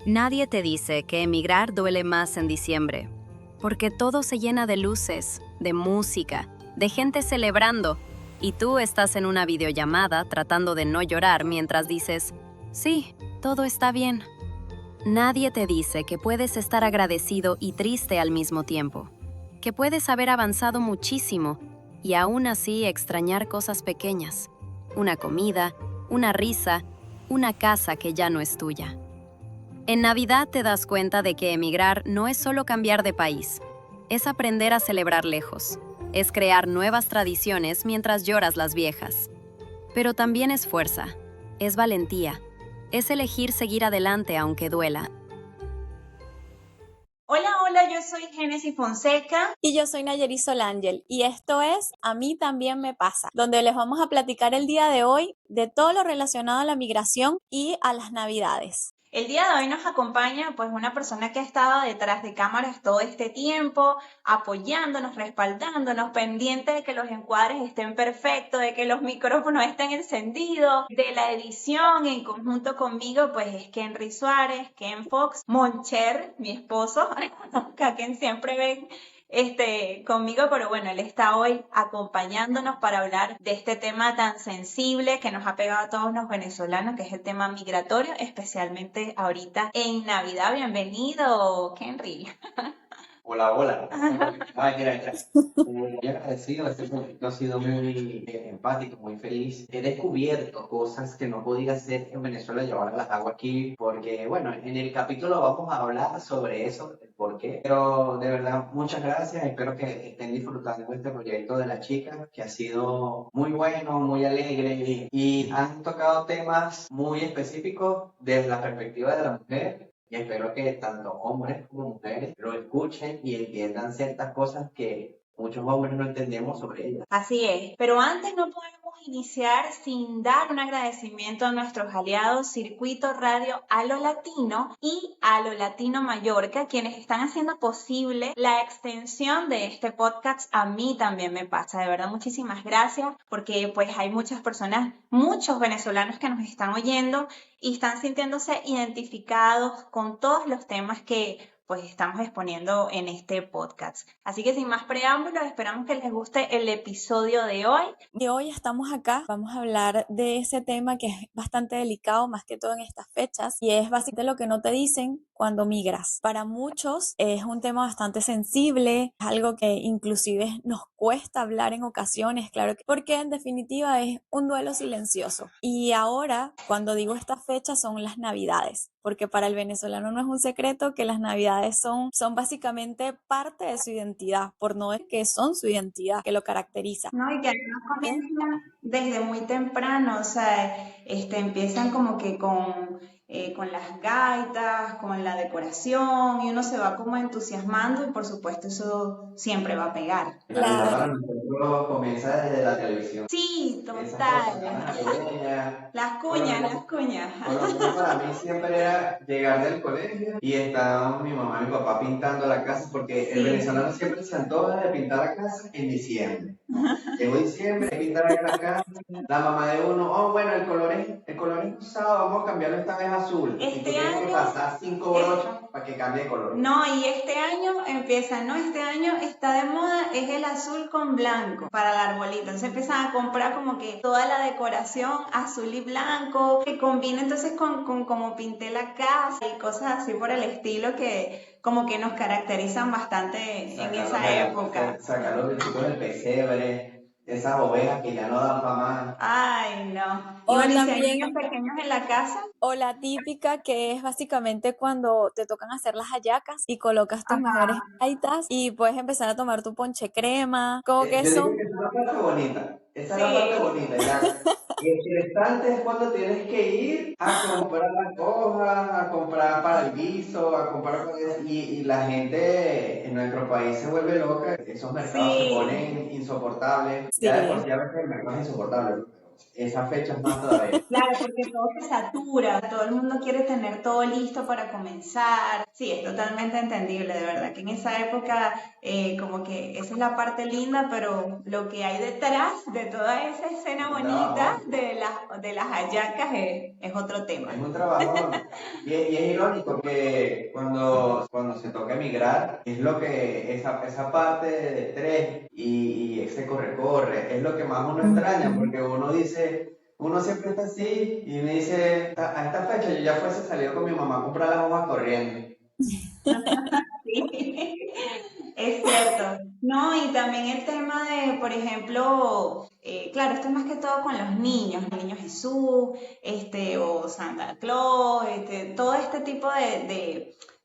Nadie te dice que emigrar duele más en diciembre, porque todo se llena de luces, de música, de gente celebrando, y tú estás en una videollamada tratando de no llorar mientras dices, sí, todo está bien. Nadie te dice que puedes estar agradecido y triste al mismo tiempo, que puedes haber avanzado muchísimo y aún así extrañar cosas pequeñas, una comida, una risa, una casa que ya no es tuya. En Navidad te das cuenta de que emigrar no es solo cambiar de país, es aprender a celebrar lejos, es crear nuevas tradiciones mientras lloras las viejas. Pero también es fuerza, es valentía, es elegir seguir adelante aunque duela. Hola, hola, yo soy Génesis Fonseca. Y yo soy Nayeri Solángel y esto es A mí también me pasa, donde les vamos a platicar el día de hoy de todo lo relacionado a la migración y a las Navidades. El día de hoy nos acompaña pues una persona que ha estado detrás de cámaras todo este tiempo, apoyándonos, respaldándonos, pendiente de que los encuadres estén perfectos, de que los micrófonos estén encendidos, de la edición en conjunto conmigo pues es Kenry Suárez, Ken Fox, Moncher, mi esposo, que a quien siempre ven conmigo, pero bueno, él está hoy acompañándonos para hablar de este tema tan sensible que nos ha pegado a todos los venezolanos, que es el tema migratorio, especialmente ahorita en Navidad. Bienvenido, Henry. Hola, hola. Ay, mira. Muy agradecido, este proyecto ha sido muy empático, muy feliz. He descubierto cosas que no podía hacer en Venezuela, llevarlas hago aquí, porque bueno, en el capítulo vamos a hablar sobre eso, el por qué. Pero de verdad, muchas gracias. Espero que estén disfrutando este proyecto de la chica, que ha sido muy bueno, muy alegre y han tocado temas muy específicos desde la perspectiva de la mujer. Y espero que tanto hombres como mujeres lo escuchen y entiendan ciertas cosas que muchos hombres no entendemos sobre ellas. Así es, pero antes no podemos iniciar sin dar un agradecimiento a nuestros aliados Circuito Radio A lo Latino y A lo Latino Mallorca, quienes están haciendo posible la extensión de este podcast. A mí también me pasa, de verdad, muchísimas gracias, porque pues hay muchas personas, muchos venezolanos que nos están oyendo y están sintiéndose identificados con todos los temas que pues estamos exponiendo en este podcast. Así que sin más preámbulos, esperamos que les guste el episodio de hoy. Y hoy estamos acá, vamos a hablar de ese tema que es bastante delicado, más que todo en estas fechas, y es básicamente lo que no te dicen cuando migras. Para muchos es un tema bastante sensible, es algo que inclusive nos cuesta hablar en ocasiones, claro, porque en definitiva es un duelo silencioso. Y ahora, cuando digo estas fechas, son las Navidades, porque para el venezolano no es un secreto que las Navidades son básicamente parte de su identidad, por no decir que son su identidad, que lo caracteriza. No, y que además comienzan desde muy temprano, o sea, empiezan como que con las gaitas, con la decoración, y uno se va como entusiasmando y por supuesto eso siempre va a pegar. La Navidad para Claro. nosotros comienza desde la televisión. Sí, Esas cosas total. navideñas. Las Por lo cuñas, menos las cuñas. Por lo menos para mí siempre era llegar del colegio y estaba mi mamá y mi papá pintando la casa, porque el Sí. venezolano siempre se antoja de pintar la casa en diciembre. Llegó diciembre, hay que pintar la casa, la mamá de uno, oh bueno, el color es rosado, vamos a cambiarlo esta vez a azul. Y tú Este tienes que año, pasar 5 brochas para que cambie de color. no, y este año empiezan, ¿no? Este año está de moda, es el azul con blanco para el arbolito. Entonces empiezan a comprar como que toda la decoración azul y blanco, que combina entonces con cómo pinté la casa y cosas así por el estilo que como que nos caracterizan bastante en esa época. Sacar los bichitos del pesebre, esas ovejas que ya no dan para más. Ay, no. Y O bueno, y si hay también, niños pequeños en la casa, o la típica que es básicamente cuando te tocan hacer las hallacas y colocas tus mejores ajá. gaitas y puedes empezar a tomar tu ponche crema, como que Yo digo son, que esa es la parte bonita. Esa es la parte Sí. bonita. Ya. Y el estresante es cuando tienes que ir a comprar las hojas, a comprar para el guiso, a comprar y la gente en nuestro país se vuelve loca. Esos mercados se Sí. ponen insoportables. Ya de por sí. sí a veces el mercado es insoportable. esas fechas más todavía. Claro, porque todo se satura, todo el mundo quiere tener todo listo para comenzar. Sí, es totalmente entendible, de verdad, que en esa época como que esa es la parte linda, pero lo que hay detrás de toda esa escena Un bonita trabajo. de las hallacas es otro tema. Es un trabajo. Y es irónico que cuando se toca emigrar, es lo que esa parte de estrés y ese corre-corre, es lo que más uno extraña, porque uno dice, uno siempre está así y me dice, a esta fecha yo ya fuese salido con mi mamá a comprar las hojas corriendo. Sí, es cierto. No, y también el tema de, por ejemplo, claro, esto es más que todo con los niños, el niño Jesús, o Santa Claus, todo este tipo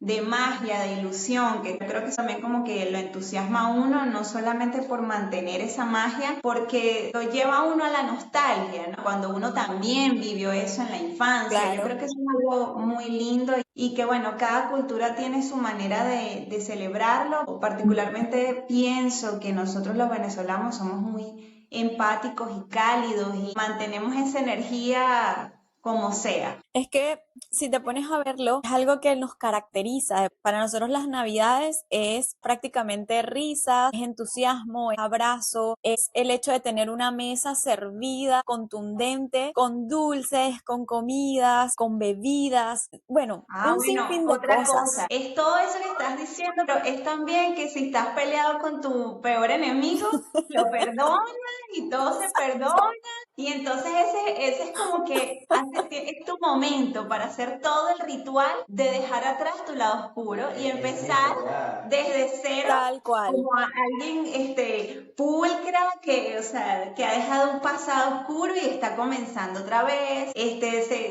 de magia, de ilusión, que yo creo que también como que lo entusiasma a uno, no solamente por mantener esa magia, porque lo lleva a uno a la nostalgia, ¿no? Cuando uno también vivió eso en la infancia. Yo creo Claro. que eso es algo muy lindo y que bueno, cada cultura tiene su manera de celebrarlo. Particularmente pienso que nosotros los venezolanos somos muy empáticos y cálidos y mantenemos esa energía como sea. Es que si te pones a verlo, es algo que nos caracteriza. Para nosotros las Navidades es prácticamente risa, es entusiasmo, es abrazo, es el hecho de tener una mesa servida, contundente, con dulces, con comidas, con bebidas, bueno, Ah, un bueno, sinfín de otra cosas. cosa, es todo eso que estás diciendo, pero es también que si estás peleado con tu peor enemigo, lo perdonas y todo se perdona. Y entonces ese es como que es tu momento para hacer todo el ritual de dejar atrás tu lado oscuro y Esa es la empezar historia. desde cero Tal cual. como alguien pulcra que, o sea, que ha dejado un pasado oscuro y está comenzando otra vez,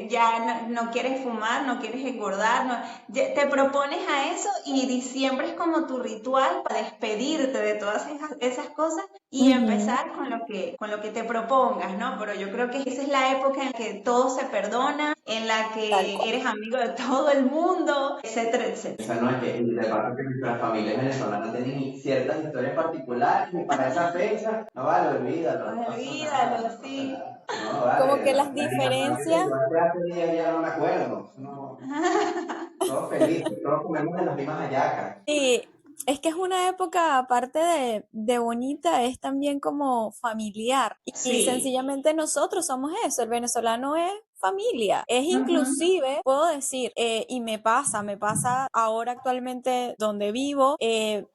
ya no quieres fumar, no quieres engordar, te propones a eso y diciembre es como tu ritual para despedirte de todas esas cosas y Ujú. empezar con lo que te propongas, ¿no? Pero yo creo que esa es la época en la que todo se perdona, en la Tal que cual. eres amigo de todo el mundo, etcétera, etcétera. Esa no es que, y de paso que nuestras familias venezolanas tienen ciertas historias particulares y para esa fecha, no vale, olvídalo, no pasa nada, Olvídalo, no pasa sí. nada. No, Como vale, que las la Navidad que te diferencias. llevaste hace días ya no me acuerdo. No, todos felices, todos comemos de las mismas hallacas. Sí, es que es una época, aparte de bonita, es también como familiar. Y Sí. sencillamente nosotros somos eso, el venezolano es familia, es Ujú. inclusive, puedo decir, y me pasa ahora actualmente donde vivo,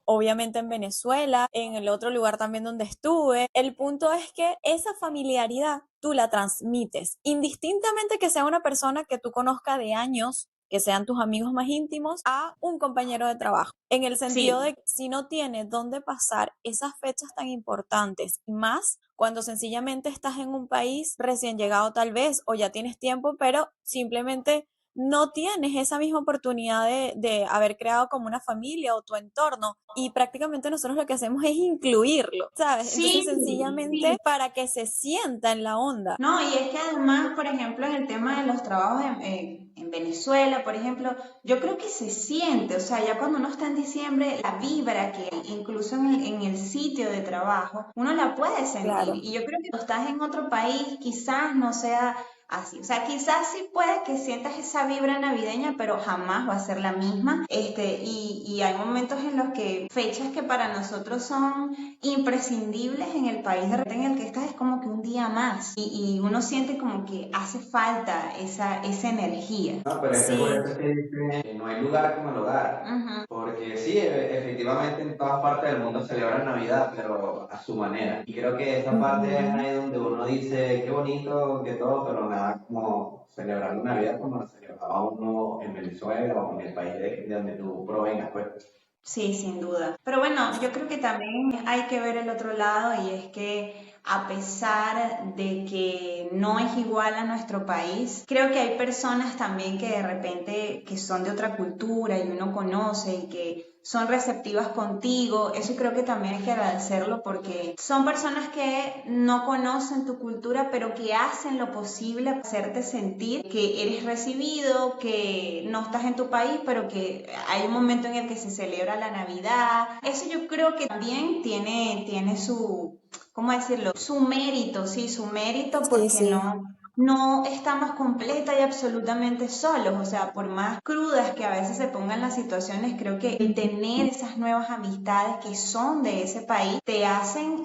obviamente en Venezuela, en el otro lugar también donde estuve. El punto es que esa familiaridad tú la transmites, indistintamente que sea una persona que tú conozcas de años, que sean tus amigos más íntimos, a un compañero de trabajo. En el sentido Sí. de que si no tienes dónde pasar esas fechas tan importantes, y más cuando sencillamente estás en un país recién llegado tal vez, o ya tienes tiempo, pero simplemente no tienes esa misma oportunidad de haber creado como una familia o tu entorno. Y prácticamente nosotros lo que hacemos es incluirlo, ¿sabes? Entonces, Sí, sí. sencillamente para que se sienta en la onda. No, y es que además, por ejemplo, en el tema de los trabajos en Venezuela, por ejemplo, yo creo que se siente, o sea, ya cuando uno está en diciembre, la vibra que hay, incluso en el sitio de trabajo, uno la puede sentir. Claro. Y yo creo que cuando estás en otro país, quizás no sea así. O sea, quizás sí puede que sientas esa vibra navideña, pero jamás va a ser la misma. Y hay momentos en los que fechas que para nosotros son imprescindibles en el país de repente en el que estás es como que un día más y uno siente como que hace falta esa energía. No, pero es que por Sí. eso es que dicen que no hay lugar como el hogar. Ujú. Porque sí, efectivamente en todas partes del mundo celebran Navidad, pero a su manera. Y creo que esa parte es Ujú. ahí donde uno dice, qué bonito, que todo, pero nada como celebrar la Navidad como lo celebraba uno en Venezuela o en el país de donde tú provengas, pues. Sí, sin duda. Pero bueno, yo creo que también hay que ver el otro lado y es que a pesar de que no es igual a nuestro país, creo que hay personas también que de repente que son de otra cultura y uno conoce y que son receptivas contigo. Eso creo que también hay que agradecerlo porque son personas que no conocen tu cultura, pero que hacen lo posible para hacerte sentir que eres recibido, que no estás en tu país, pero que hay un momento en el que se celebra la Navidad. Eso yo creo que también tiene su, ¿cómo decirlo? Su mérito, sí, su mérito, Sí, porque sí. no estamos completa y absolutamente solos. O sea, por más crudas que a veces se pongan las situaciones, creo que el tener esas nuevas amistades que son de ese país te hacen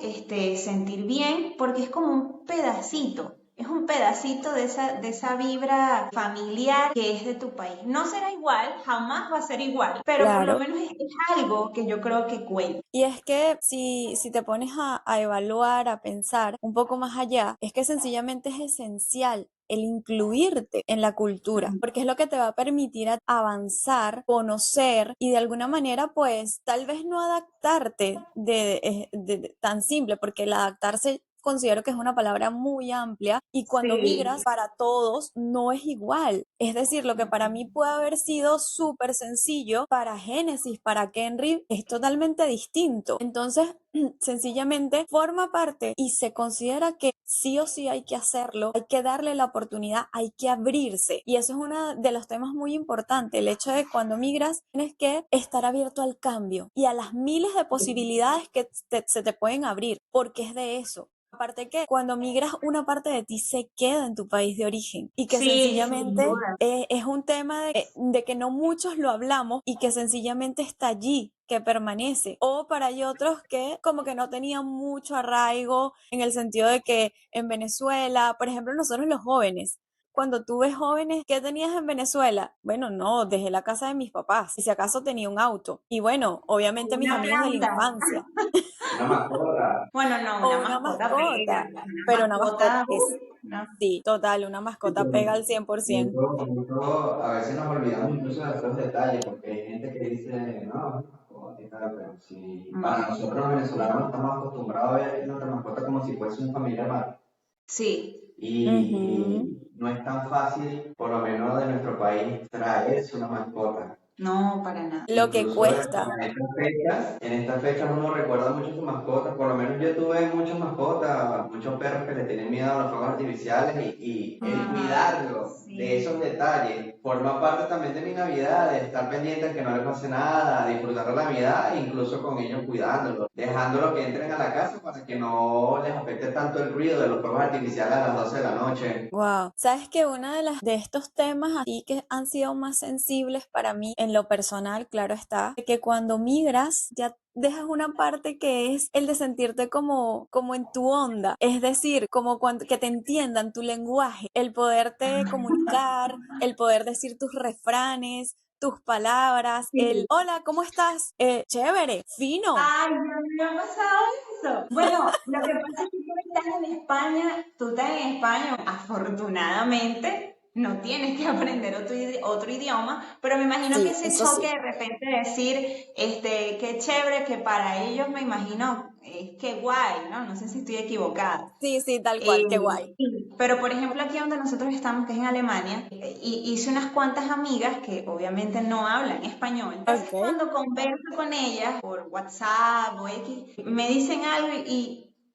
sentir bien, porque es como un pedacito. Es un pedacito de esa vibra familiar que es de tu país. No será igual, jamás va a ser igual, pero por lo Claro. menos es algo que yo creo que cuenta. Y es que si te pones a evaluar, a pensar un poco más allá, es que sencillamente es esencial el incluirte en la cultura, porque es lo que te va a permitir avanzar, conocer y de alguna manera, pues, tal vez no adaptarte de tan simple, porque el adaptarse considero que es una palabra muy amplia y cuando Sí. migras para todos no es igual. Es decir, lo que para mí puede haber sido súper sencillo, para Génesis, para Kenry, es totalmente distinto. Entonces, sencillamente forma parte y se considera que sí o sí hay que hacerlo, hay que darle la oportunidad, hay que abrirse. Y eso es uno de los temas muy importantes, el hecho de cuando migras tienes que estar abierto al cambio y a las miles de posibilidades que se te pueden abrir, porque es de eso. Aparte que cuando migras una parte de ti se queda en tu país de origen y que Sí, sin sencillamente duda. es un tema de que no muchos lo hablamos y que sencillamente está allí, que permanece. O para hay otros que como que no tenían mucho arraigo en el sentido de que en Venezuela, por ejemplo, nosotros los jóvenes, cuando tú ves jóvenes, ¿qué tenías en Venezuela? Bueno, no, dejé la casa de mis papás, y si acaso tenía un auto. Y bueno, obviamente mis Una amigos de la planta. infancia. Una mascota. Bueno, no, O una una mascota pega. mascota, Una pero una mascota mascota, es, no. sí, total, una mascota pega al 100%. A veces nos olvidamos incluso de estos detalles, porque hay gente que dice, no, mascota y tal, pero si para nosotros los venezolanos estamos acostumbrados a ver nuestra mascota como si fuese un familiar más. Sí, Ujú. Y no es tan fácil, por lo menos de nuestro país, traerse una mascota. no, para nada. Lo que Incluso cuesta. en estas fechas uno recuerda mucho sus mascotas, por lo menos yo tuve muchas mascotas, muchos perros que le tienen miedo a los fuegos artificiales y el Ay, cuidarlo de sí. esos detalles forma parte también de mi Navidad, de estar pendiente de que no le pase nada, disfrutar la Navidad, e incluso con ellos cuidándolos, dejándolos que entren a la casa para que no les afecte tanto el ruido de los fuegos artificiales a las 12 de la noche. Wow. Sabes que una de estos temas así que han sido más sensibles para mí en lo personal, claro está, que cuando migras ya dejas una parte que es el de sentirte como en tu onda, es decir, como cuando que te entiendan tu lenguaje, el poderte comunicar, el poder decir tus refranes, tus palabras, el Sí. hola, ¿cómo estás? Chévere, fino. Ay, Dios mío, me ha pasado eso. Bueno, lo que pasa es que tú estás en España, afortunadamente. No tienes que aprender otro idioma, pero me imagino que Sí, ese eso choque sí. de repente de decir, qué chévere, que para ellos me imagino, qué guay, ¿no? No sé si estoy equivocada. Sí, sí, tal Eh, cual, qué guay. sí, pero por ejemplo aquí donde nosotros estamos, que es en Alemania, hice unas cuantas amigas que obviamente no hablan español. A veces Ok. cuando converso con ellas por WhatsApp o X, me dicen algo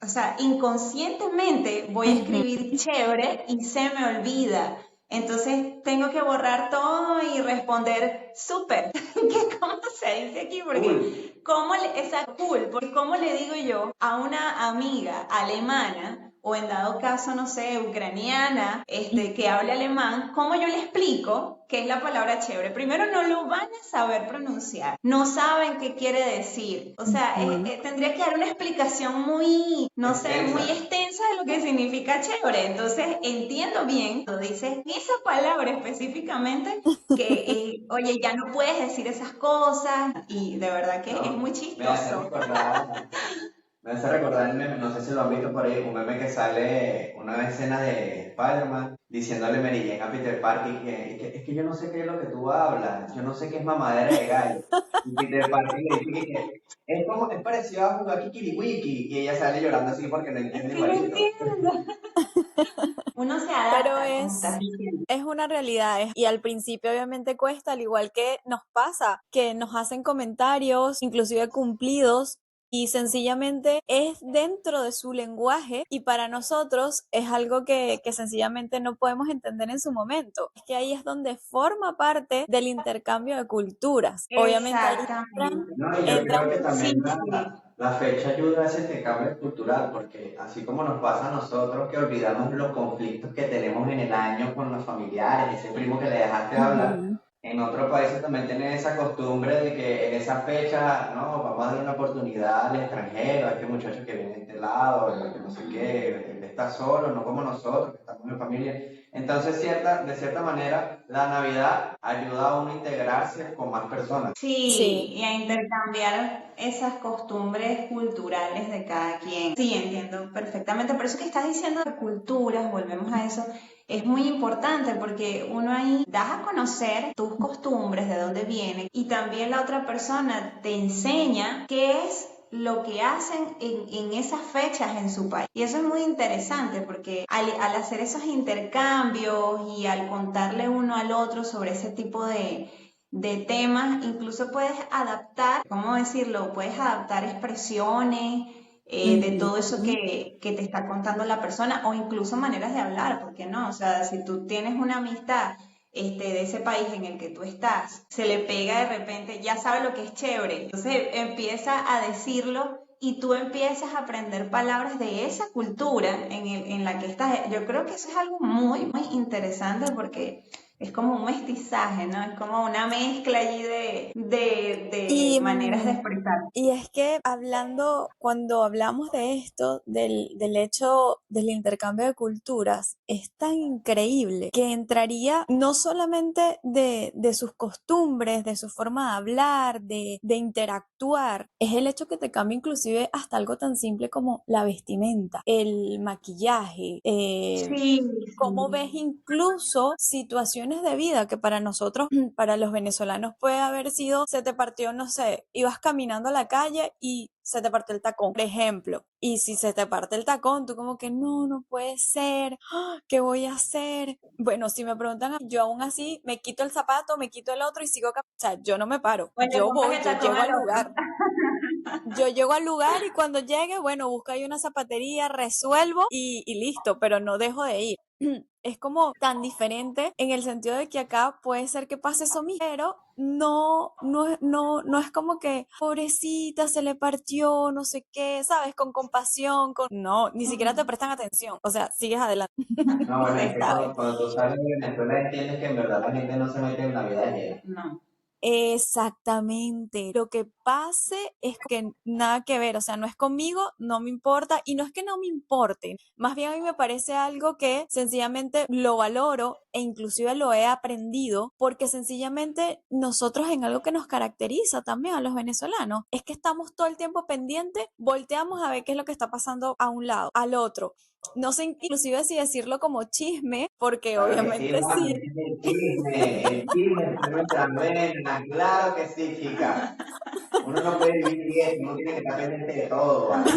o sea, inconscientemente voy a Ujú. escribir chévere y se me olvida. Entonces tengo que borrar todo y responder súper, que cómo se dice aquí, Cool. porque esa cool, porque cómo le digo yo a una amiga alemana o en dado caso, no sé, ucraniana, que hable alemán, ¿cómo yo le explico qué es la palabra chévere? Primero no lo van a saber pronunciar, no saben qué quiere decir, o sea, Ujú. tendría que dar una explicación muy, no sé, muy Extensa. extensa de lo que significa chévere, entonces entiendo bien, cuando dices esa palabra específicamente, que, oye, ya no puedes decir esas cosas y de verdad que es muy ¿No? Me hace chistoso. recordar. Me hace recordar el meme, no sé si lo han visto por ahí, un meme que sale una escena de Spider-Man diciéndole Mary Jane a Peter Parker es que yo no sé qué es lo que tú hablas, yo no sé qué es mamadera de gallo. Y Peter Parker le dice es parecido a jugar Kikiriwiki y ella sale llorando así porque no Es entiende que no igualito. entiendo. Uno se Pero adapta, es, estás diciendo. Es una realidad, y al principio obviamente cuesta, al igual que nos pasa, que nos hacen comentarios, inclusive cumplidos, y sencillamente es dentro de su lenguaje y para nosotros es algo que sencillamente no podemos entender en su momento. Es que ahí es donde forma parte del intercambio de culturas. Obviamente ahí Exactamente. No, y yo entran creo que Sí, también sí. la fecha ayuda a ese intercambio cultural, porque así como nos pasa a nosotros que olvidamos los conflictos que tenemos en el año con los familiares, ese primo que le dejaste hablar, Ujú. en otros países también tienen esa costumbre de que en esa fecha, no, vamos a darle una oportunidad al extranjero, a este muchacho que viene de este lado, que no sé qué, él está solo, no como nosotros, que estamos en familia. Entonces, de cierta manera, la Navidad ayuda a uno a integrarse con más personas. Sí, Sí. y a intercambiar esas costumbres culturales de cada quien. Sí, entiendo perfectamente. Por eso que estás diciendo de culturas, volvemos a eso, es muy importante porque uno ahí das a conocer tus costumbres, de dónde vienen, y también la otra persona te enseña qué es lo que hacen en esas fechas en su país. Y eso es muy interesante porque al hacer esos intercambios y al contarle uno al otro sobre ese tipo de temas, incluso puedes adaptar, ¿cómo decirlo? Puedes adaptar expresiones de todo eso Ujú. que te está contando la persona o incluso maneras de hablar, ¿por qué no? O sea, si tú tienes una amistad de ese país en el que tú estás, se le pega de repente, ya sabe lo que es chévere, entonces empieza a decirlo y tú empiezas a aprender palabras de esa cultura en la que estás. Yo creo que eso es algo muy, muy interesante porque es como un mestizaje, ¿no? Es como una mezcla allí de Y, maneras de expresar. y es que cuando hablamos de esto, del hecho del intercambio de culturas, es tan increíble que entraría no solamente de sus costumbres, de su forma de hablar, de interactuar, es el hecho que te cambia inclusive hasta algo tan simple como la vestimenta, el maquillaje, Sí, cómo ves sí. incluso situaciones de vida que para nosotros, para los venezolanos puede haber sido, se te partió, no sé, ibas caminando a la calle y se te partió el tacón, por ejemplo. Y si se te parte el tacón, tú como que no, no puede ser, ¿qué voy a hacer? Bueno, si me preguntan, yo aún así me quito el zapato, me quito el otro y sigo caminando. O sea, yo no me paro, O le compras el yo tacón llego al al otro. lugar. Yo llego al lugar y cuando llegue, bueno, busco ahí una zapatería, resuelvo y listo, pero no dejo de ir. Es como tan diferente en el sentido de que acá puede ser que pase eso mismo, pero no es como que pobrecita se le partió, no sé qué, ¿sabes? Con compasión, no, ni siquiera te prestan atención, o sea, sigues adelante, No, bueno, es que ¿sabes? cuando tú sales de Venezuela entiendes que en verdad la gente no se mete en la vida ajena. No. Exactamente. Lo que pase es que nada que ver, o sea, no es conmigo, no me importa y no es que no me importe, más bien a mí me parece algo que sencillamente lo valoro e inclusive lo he aprendido porque sencillamente nosotros en algo que nos caracteriza también a los venezolanos es que estamos todo el tiempo pendientes, volteamos a ver qué es lo que está pasando a un lado, al otro. No sé inclusive si decirlo como chisme, porque Claro que sí, obviamente mami, sí. ese es el chisme está en nuestras venas, claro que sí, chica. Uno no puede vivir bien, uno tiene que estar pendiente de todo, ¿vale?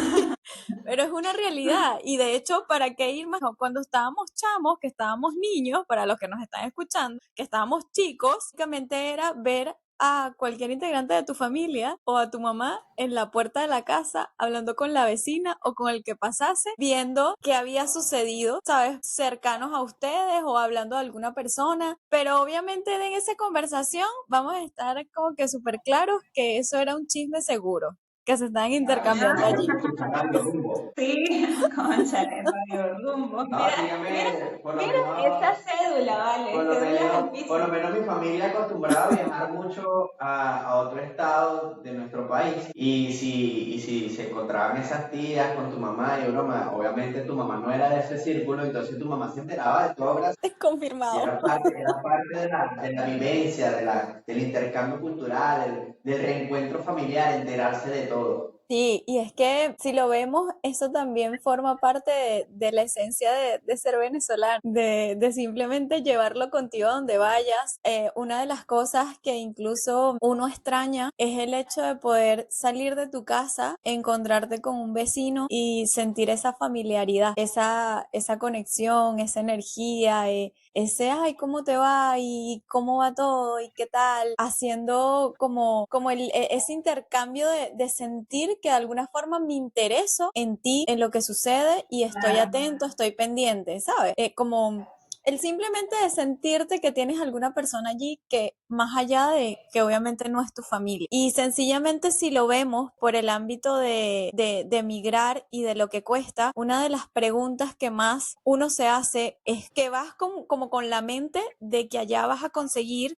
Pero es una realidad y de hecho, ¿para qué ir más? Cuando estábamos chamos, que estábamos niños, para los que nos están escuchando, que estábamos chicos, básicamente era ver a cualquier integrante de tu familia o a tu mamá en la puerta de la casa hablando con la vecina o con el que pasase, viendo qué había sucedido, ¿sabes? Cercanos a ustedes o hablando de alguna persona, pero obviamente en esa conversación vamos a estar como que súper claros que eso era un chisme seguro que se están Claro, intercambiando Ah, allí. escuchar Radio Rumbo. sí, cónchale, Radio Rumbo. No, Mira, mira, dígame, mira esa cédula, vale, cédulas al por lo piso. menos mi familia acostumbraba a viajar mucho a otro estado de nuestro país y si se encontraban esas tías con tu mamá y broma, obviamente tu mamá no era de ese círculo, entonces tu mamá se enteraba de todo Es y confirmado. era parte de la vivencia, del intercambio cultural, del reencuentro familiar, enterarse de todo. Sí, y es que si lo vemos, eso también forma parte de la esencia de ser venezolano, de simplemente llevarlo contigo a donde vayas. Una de las cosas que incluso uno extraña es el hecho de poder salir de tu casa, encontrarte con un vecino y sentir esa familiaridad, esa conexión, esa energía, ese, ay, ¿cómo te va? Y cómo va todo y qué tal, haciendo como ese intercambio de sentir que de alguna forma me intereso en ti, en lo que sucede y estoy Claro. atento, estoy pendiente, ¿sabes? Como el simplemente de sentirte que tienes alguna persona allí que más allá de que obviamente no es tu familia. Y sencillamente si lo vemos por el ámbito de emigrar y de lo que cuesta, una de las preguntas que más uno se hace es que vas como con la mente de que allá vas a conseguir,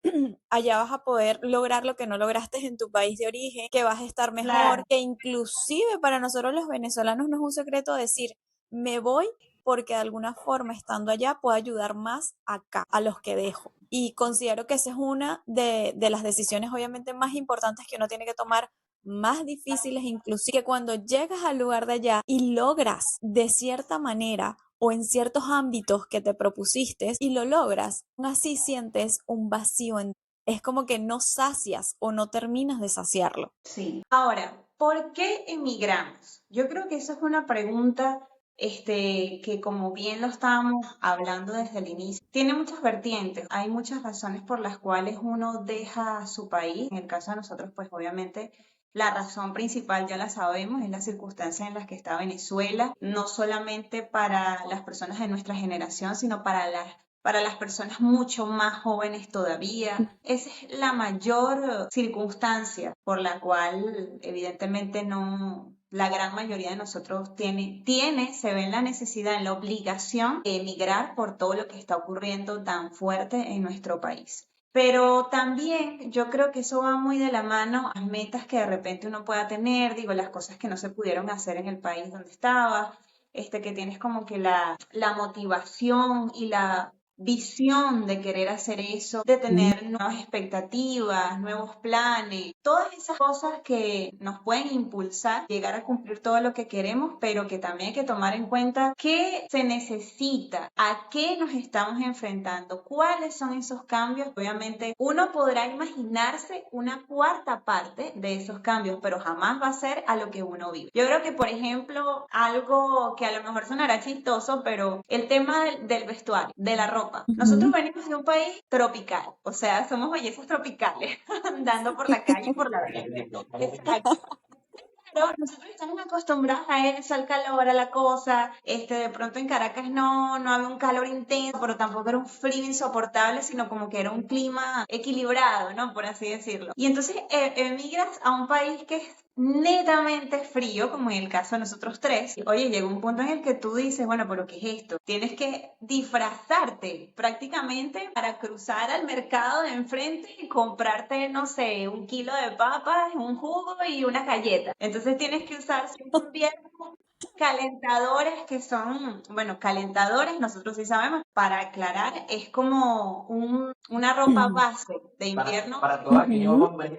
allá vas a poder lograr lo que no lograste en tu país de origen, que vas a estar Claro. mejor, que inclusive para nosotros los venezolanos no es un secreto decir, me voy porque de alguna forma estando allá puedo ayudar más acá, a los que dejo. Y considero que esa es una de las decisiones obviamente más importantes que uno tiene que tomar, más difíciles inclusive, que cuando llegas al lugar de allá y logras de cierta manera o en ciertos ámbitos que te propusiste y lo logras, aún así sientes un vacío en ti. Es como que no sacias o no terminas de saciarlo. Sí. Ahora, ¿por qué emigramos? Yo creo que esa es una pregunta, que como bien lo estábamos hablando desde el inicio, tiene muchas vertientes. Hay muchas razones por las cuales uno deja su país. En el caso de nosotros, pues obviamente la razón principal ya la sabemos, es la circunstancia en la que está Venezuela, no solamente para las personas de nuestra generación, sino para las personas mucho más jóvenes todavía. Esa es la mayor circunstancia por la cual evidentemente no, la gran mayoría de nosotros se ve en la necesidad, en la obligación de emigrar por todo lo que está ocurriendo tan fuerte en nuestro país. Pero también yo creo que eso va muy de la mano a las metas que de repente uno pueda tener, digo, las cosas que no se pudieron hacer en el país donde estaba, que tienes como que la motivación y la visión de querer hacer eso, de tener nuevas expectativas, nuevos planes, todas esas cosas que nos pueden impulsar a llegar a cumplir todo lo que queremos, pero que también hay que tomar en cuenta qué se necesita, a qué nos estamos enfrentando, cuáles son esos cambios. Obviamente uno podrá imaginarse una cuarta parte de esos cambios, pero jamás va a ser a lo que uno vive. Yo creo que, por ejemplo, algo que a lo mejor sonará chistoso, pero el tema del vestuario, de la ropa. Nosotros venimos de un país tropical, o sea, somos bellezas tropicales, andando por la calle y por la vida. Exacto. Pero nosotros estamos acostumbrados a eso, al calor, a la cosa. De pronto en Caracas no había un calor intenso, pero tampoco era un frío insoportable, sino como que era un clima equilibrado, ¿no? Por así decirlo. Y entonces emigras a un país que es netamente frío, como en el caso de nosotros tres. Y, oye, llega un punto en el que tú dices, bueno, pero ¿qué es esto? Tienes que disfrazarte prácticamente para cruzar al mercado de enfrente y comprarte, no sé, un kilo de papas, un jugo y una galleta. Entonces tienes que usar siempre en invierno calentadores que son, bueno, calentadores, nosotros sí sabemos, para aclarar, es como una ropa base de invierno. Para todos aquellos hombres,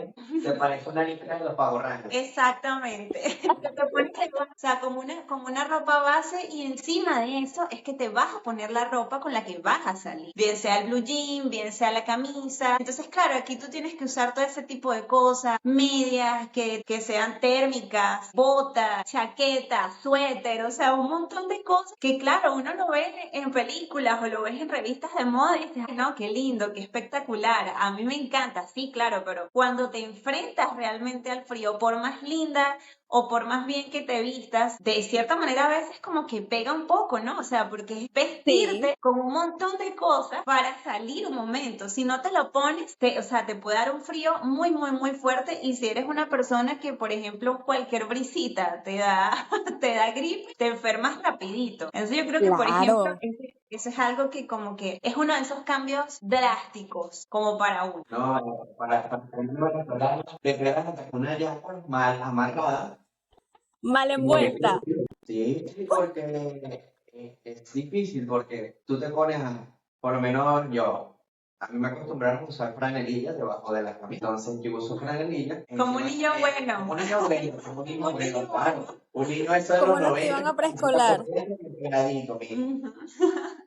te parece una lista de los pavos reales. Exactamente. Que te pones o sea, como una ropa base y encima de eso es que te vas a poner la ropa con la que vas a salir. Bien sea el blue jean, bien sea la camisa. Entonces, claro, aquí tú tienes que usar todo ese tipo de cosas, medias que sean térmicas, botas, chaquetas, suéter, o sea, un montón de cosas que, claro, uno lo ve en películas o lo ves en revistas de moda y dices, "Ay, no, qué lindo, qué espectacular, a mí me encanta", sí, claro, pero cuando te enfrentas realmente al frío, por más linda o por más bien que te vistas, de cierta manera a veces como que pega un poco, ¿no? O sea, porque es vestirte Sí, con un montón de cosas para salir un momento. Si no te lo pones, o sea, te puede dar un frío muy, muy, muy fuerte. Y si eres una persona que, por ejemplo, cualquier brisita te da, te da gripe, te enfermas rapidito. Entonces yo creo que, por ejemplo, claro. eso es algo que como que es uno de esos cambios drásticos como para uno. No, para un venezolano, te quedas hasta con una llanta mal amarrada. Mal Porque, envuelta. sí, sí, porque es difícil, porque tú te pones a, por lo menos yo. A mí me acostumbraron a usar franelillas debajo de la camisa. Entonces yo uso franelillas. Como un niño bueno. Como un niño bueno, como un niño Un niño bueno, claro. Un niño eso de Como los los que 90, iban a preescolar. entrenadito, mira. Ujú.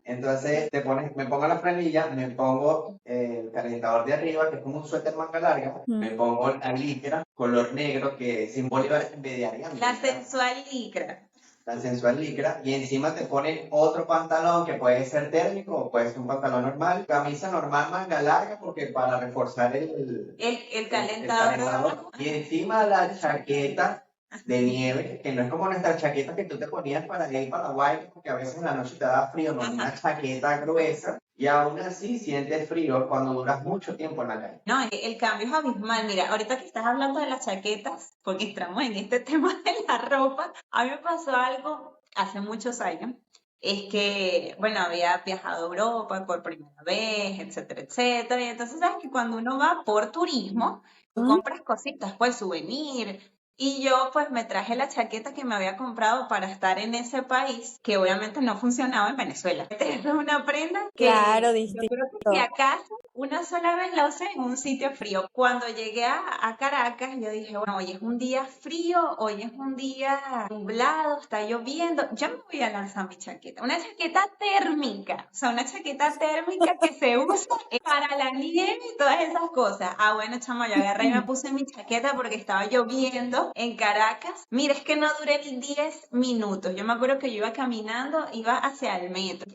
Entonces me pongo la franelilla, me pongo el calentador de arriba, que es como un suéter manga larga, me pongo la licra color negro, que sin Bolívar en vez de Ariana. La sensual licra. La sensual licra, y encima te ponen otro pantalón que puede ser térmico o puede ser un pantalón normal, camisa normal manga larga porque para reforzar El calentador. y encima la chaqueta de nieve, que no es como nuestra chaqueta que tú te ponías para ir para Paraguay, porque a veces en la noche te da frío, no, una chaqueta gruesa, y aún así sientes frío cuando duras mucho tiempo en la calle. No, el cambio es abismal. Mira, ahorita que estás hablando de las chaquetas, porque estamos en este tema de la ropa, a mí me pasó algo hace muchos años. Es que, bueno, había viajado a Europa por primera vez, etcétera, etcétera. Y entonces, sabes que cuando uno va por turismo, tú compras cositas, pues souvenir. Y yo, pues, me traje la chaqueta que me había comprado para estar en ese país, que obviamente no funcionaba en Venezuela. Esta es una prenda Claro, que yo distinto. creo que si acaso una sola vez la usé en un sitio frío. Cuando llegué a Caracas, yo dije, bueno, hoy es un día frío, hoy es un día nublado, está lloviendo. Yo me voy a lanzar mi chaqueta. Una chaqueta térmica, o sea, una chaqueta térmica que se usa para la nieve y todas esas cosas. Ah, bueno, chama, yo agarré y me puse mi chaqueta porque estaba lloviendo en Caracas. Mira, es que no duré ni 10 minutos. Yo me acuerdo que yo iba caminando, iba hacia el metro.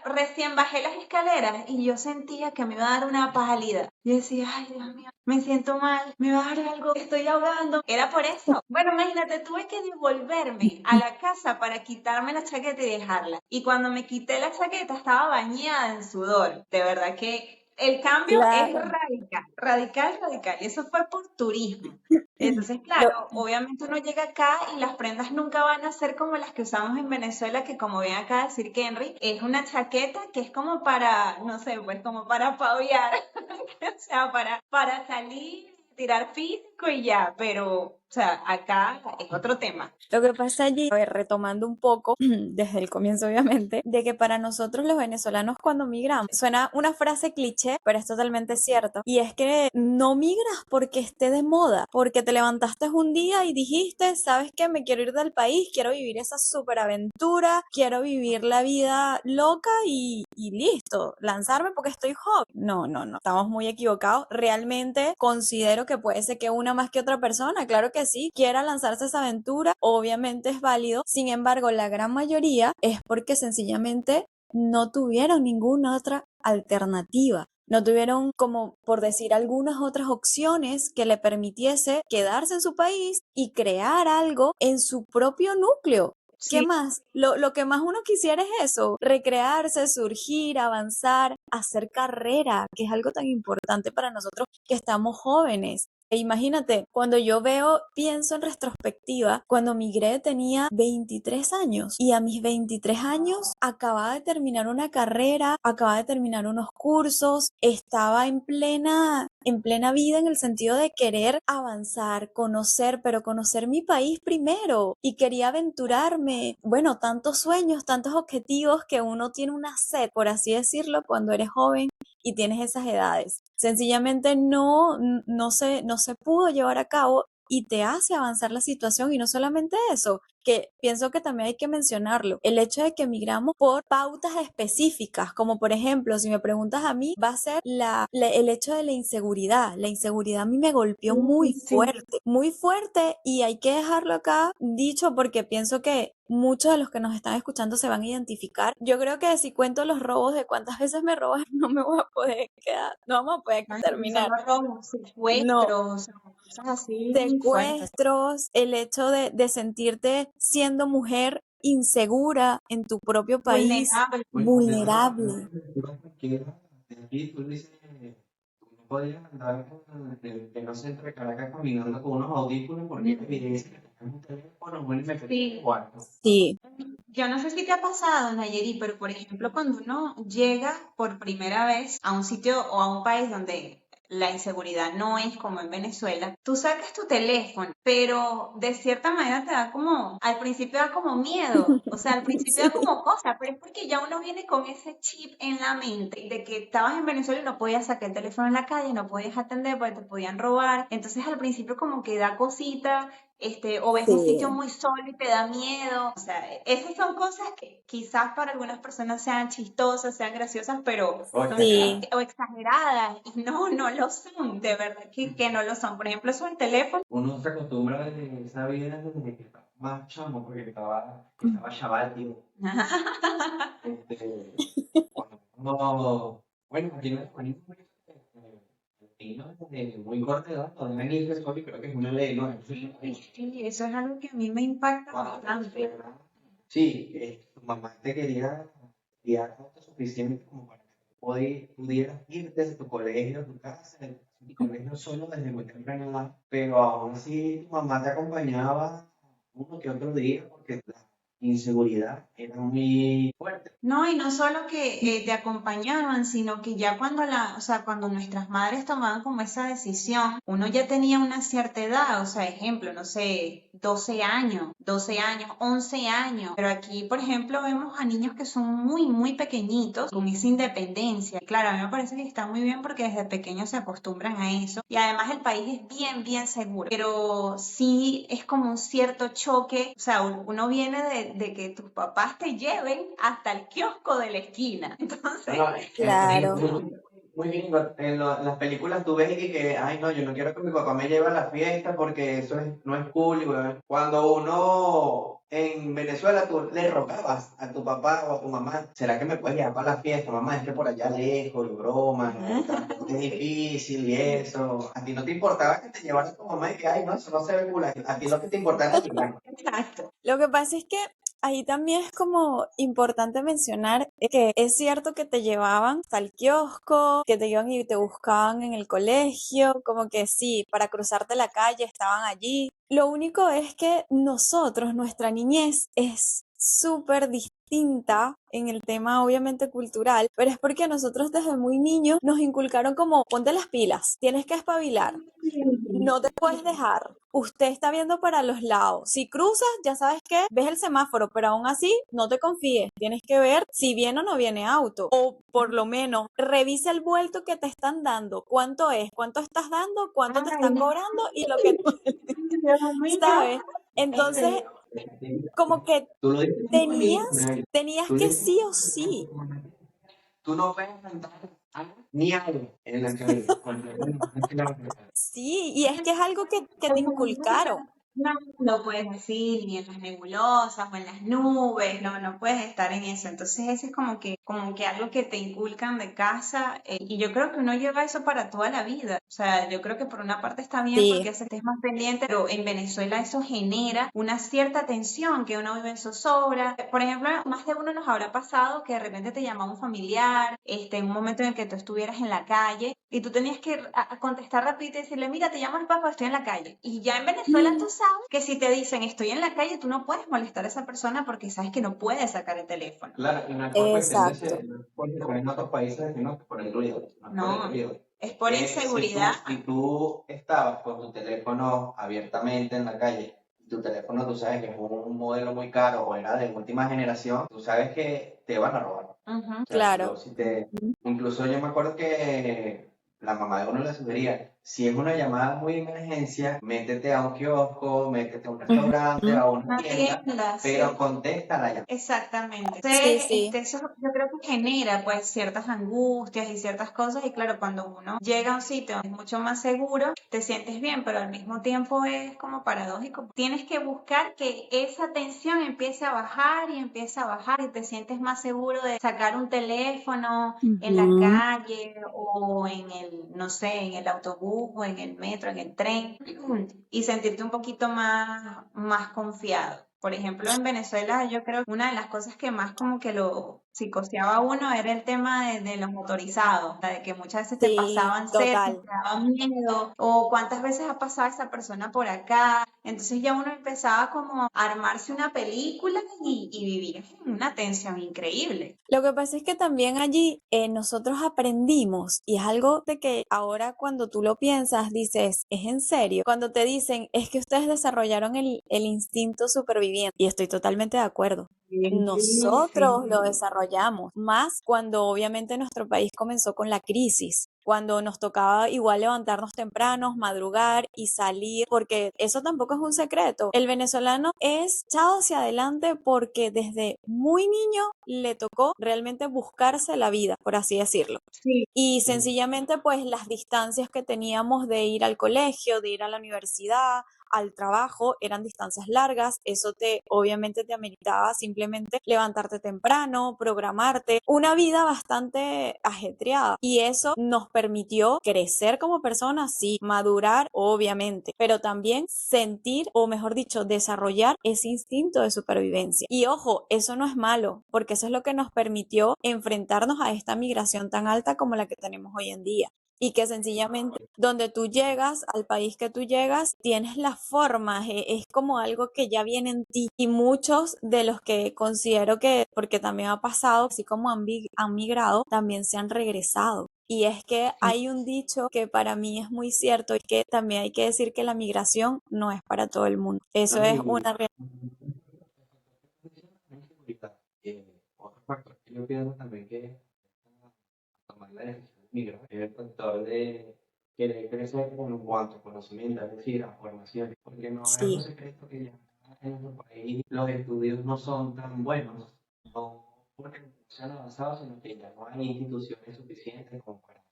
Recién bajé las escaleras y yo sentía que me iba a dar una pálida. Yo decía, ay, Dios mío, me siento mal, me va a dar algo, estoy ahogando. Era por eso. Bueno, imagínate, tuve que devolverme a la casa para quitarme la chaqueta y dejarla. Y cuando me quité la chaqueta estaba bañada en sudor. De verdad que el cambio es Claro. radical, radical, radical. Y eso fue por turismo. Entonces, Lo- claro, obviamente uno llega acá y las prendas nunca van a ser como las que usamos en Venezuela, que como ven acá decir que Henry, es una chaqueta que es como para, no sé, pues como para paviar, o sea, para salir, tirar físico y ya, pero, o sea, acá es otro tema. Lo que pasa allí, a ver, retomando un poco, desde el comienzo obviamente, de que para nosotros los venezolanos cuando migramos, suena una frase cliché, pero es totalmente cierto, y es que no migras porque esté de moda, porque te levantaste un día y dijiste, ¿sabes qué? Me quiero ir del país, quiero vivir esa superaventura, quiero vivir la vida loca y listo, lanzarme porque estoy joven. No, no, no, estamos muy equivocados. Realmente considero que puede ser que una más que otra persona, claro que sí, quiera lanzarse a esa aventura, obviamente es válido. Sin embargo, la gran mayoría es porque sencillamente no tuvieron ninguna otra alternativa. No tuvieron, como por decir, algunas otras opciones que le permitiese quedarse en su país y crear algo en su propio núcleo. ¿Qué Sí, más? Lo que más uno quisiera es eso, recrearse, surgir, avanzar, hacer carrera, que es algo tan importante para nosotros que estamos jóvenes. E imagínate, cuando yo pienso en retrospectiva, cuando migré tenía 23 años y a mis 23 años acababa de terminar una carrera, acababa de terminar unos cursos, estaba en plena vida en el sentido de querer avanzar, conocer, pero conocer mi país primero y quería aventurarme. Bueno, tantos sueños, tantos objetivos que uno tiene una sed, por así decirlo, cuando eres joven y tienes esas edades. Sencillamente no se pudo llevar a cabo y te hace avanzar la situación y no solamente eso, que pienso que también hay que mencionarlo, el hecho de que migramos por pautas específicas, como por ejemplo, si me preguntas a mí, va a ser el hecho de la inseguridad a mí me golpeó sí. muy fuerte y hay que dejarlo acá dicho porque pienso que muchos de los que nos están escuchando se van a identificar. Yo creo que si cuento los robos de cuántas veces me roban, no me voy a poder quedar, no vamos a poder Ay, son terminar. los robos, No, secuestros, cosas así fuertes. secuestros, el hecho de sentirte siendo mujer insegura en tu propio país, Vulnerable. Bueno, vulnerable. de aquí tú dices, tú no podías andar en el centro de Caracas caminando con unos audífonos porque te dice que tengas un teléfono, bueno, y me metí en Sí. el cuarto. Sí, Yo no sé si te ha pasado, Nayeri, pero por ejemplo, cuando uno llega por primera vez a un sitio o a un país donde la inseguridad no es como en Venezuela, tú sacas tu teléfono, pero de cierta manera te da como, al principio da como miedo, o sea, al principio da Sí, como cosa, pero es porque ya uno viene con ese chip en la mente de que estabas en Venezuela y no podías sacar el teléfono en la calle, no podías atender porque te podían robar, entonces al principio como que da cosita, o ves un sitio sí, muy solo y te da miedo. O sea, esas son cosas que quizás para algunas personas sean chistosas, sean graciosas, pero O son exagerado. sí. o exageradas y no lo son, de verdad que no lo son. Por ejemplo, eso del teléfono. Uno se acostumbra desde esa vida desde que estaba más chamo, porque estaba chaval, tío. Este, cuando uno, bueno, aquí no es niños desde muy corta edad, no deben ir al escuela y creo que es una ley, ¿no? Sí, sí, eso es algo que a mí me impacta bastante. Sí, tu mamá te quería autosuficiente como para que pudieras ir desde tu colegio a tu casa, de tu colegio solo desde muy temprana edad, pero aún así tu mamá te acompañaba uno que otro día porque la inseguridad era muy fuerte. No, y no solo que te acompañaban, sino que ya o sea, cuando nuestras madres tomaban como esa decisión, uno ya tenía una cierta edad, o sea, ejemplo, no sé, 12 años, 11 años, pero aquí, por ejemplo, vemos a niños que son muy pequeñitos, con esa independencia. Claro, a mí me parece que está muy bien porque desde pequeños se acostumbran a eso, y además el país es bien seguro, pero sí es como un cierto choque, o sea, uno viene de que tus papás te lleven hasta el kiosco de la esquina. No, Entonces, no, Claro. muy bien. En las películas tú ves que, ay, no, yo no quiero que mi papá me lleve a la fiesta porque no es cool. Cuando uno en Venezuela tú le rogabas a tu papá o a tu mamá, ¿será que me puedes llevar para la fiesta? Mamá, es que por allá lejos, y bromas, el transporte es difícil y eso. A ti no te importaba que te llevara tu mamá y que, ay, no, eso no se ve cool. A ti lo que te importaba era llegar. exacto. Lo que pasa es que ahí también es como importante mencionar que es cierto que te llevaban hasta el kiosco, que te iban y te buscaban en el colegio, como que sí, para cruzarte la calle estaban allí. Lo único es que nosotros, nuestra niñez es súper distinta en el tema obviamente cultural, pero es porque nosotros desde muy niños nos inculcaron como ponte las pilas, tienes que espabilar. No te puedes dejar. Usted está viendo para los lados. Si cruzas, ya sabes que ves el semáforo, pero aún así no te confíes. Tienes que ver si viene o no viene auto. O por lo menos revisa el vuelto que te están dando. ¿Cuánto es? ¿Cuánto estás dando? ¿Cuánto te Ay, están cobrando? Y lo que tú Dios mío. sabes. Entonces, como que Tú lo dices muy bonito, Nay. tenías Tú le que dices sí o sí. tú no puedes andar ni algo en la calle. Sí, y es que es algo que te inculcaron. No, no puedes decir ni en las nebulosas o en las nubes, no puedes estar en eso. Entonces, ese es como que algo que te inculcan de casa, y yo creo que uno lleva eso para toda la vida. O sea, yo creo que por una parte está bien porque Sí, hace que estés más pendiente, pero en Venezuela eso genera una cierta tensión que uno vive en zozobra. Por ejemplo, más de uno nos habrá pasado que de repente te llama un familiar, en un momento en el que tú estuvieras en la calle y tú tenías que a contestar rápido y decirle, mira, te llamo el papá, estoy en la calle. Y ya en Venezuela tú sabes que si te dicen estoy en la calle, tú no puedes molestar a esa persona porque sabes que no puedes sacar el teléfono. Claro, y no es por cuestión de exacto. ser, no es porque como en otros países, sino por el ruido, no es por el No, ruido. es por inseguridad. Si tú estabas con tu teléfono abiertamente en la calle, y tu teléfono tú sabes que es un modelo muy caro o era de última generación, tú sabes que te van a robar. Ujú. O sea, Claro. incluso yo me acuerdo que la mamá de uno le sugería, si es una llamada muy de emergencia, métete a un kiosco, métete a un restaurante, Ujú. a una Una tienda, tienda, sí. pero contesta la llamada. Exactamente. Sí, Entonces, sí. eso yo creo que genera pues ciertas angustias y ciertas cosas y claro, cuando uno llega a un sitio donde es mucho más seguro, te sientes bien, pero al mismo tiempo es como paradójico. Tienes que buscar que esa tensión empiece a bajar y empiece a bajar y te sientes más seguro de sacar un teléfono en la Ujú. calle o en el, no sé, en el autobús o en el metro, en el tren y sentirte un poquito más confiado. Por ejemplo, en Venezuela yo creo que una de las cosas que más como que lo psicoseaba a uno era el tema de los motorizados, o sea, de que muchas veces te Sí, pasaban cerca, total. te daba miedo, o cuántas veces ha pasado esa persona por acá, Entonces ya uno empezaba como a armarse una película y vivir en una tensión increíble. Lo que pasa es que también allí nosotros aprendimos, y es algo de que ahora cuando tú lo piensas dices, ¿es en serio? Cuando te dicen, es que ustedes desarrollaron el instinto superviviente, y estoy totalmente de acuerdo. Sí, Nosotros sí. lo desarrollamos, más cuando obviamente nuestro país comenzó con la crisis, cuando nos tocaba igual levantarnos tempranos, madrugar y salir, porque eso tampoco es un secreto. El venezolano es echado hacia adelante porque desde muy niño le tocó realmente buscarse la vida, por así decirlo. Sí. Y sencillamente, pues las distancias que teníamos de ir al colegio, de ir a la universidad, al trabajo, eran distancias largas. Eso obviamente te ameritaba simplemente levantarte temprano, programarte, una vida bastante ajetreada. Y eso nos permitió crecer como personas, sí, madurar, obviamente, pero también sentir, o mejor dicho, desarrollar ese instinto de supervivencia. Y ojo, eso no es malo, porque eso es lo que nos permitió enfrentarnos a esta migración tan alta como la que tenemos hoy en día. Y que sencillamente donde tú llegas, al país que tú llegas, tienes las formas, es como algo que ya viene en ti. Y muchos de los que considero que, porque también ha pasado, así como han migrado, también se han regresado. Y es que hay un dicho que para mí es muy cierto y que también hay que decir que la migración no es para todo el mundo. Eso ¿No? es Y una realidad. otro factor que yo pienso también que tomar la decisión de migrar es el factor de querer crecer en cuanto a conocimiento, es decir, a formación, porque no es un Sí. secreto que ya en nuestro país los estudios no son tan buenos, no porque no sean avanzados, sino que ya no hay instituciones suficientes como para...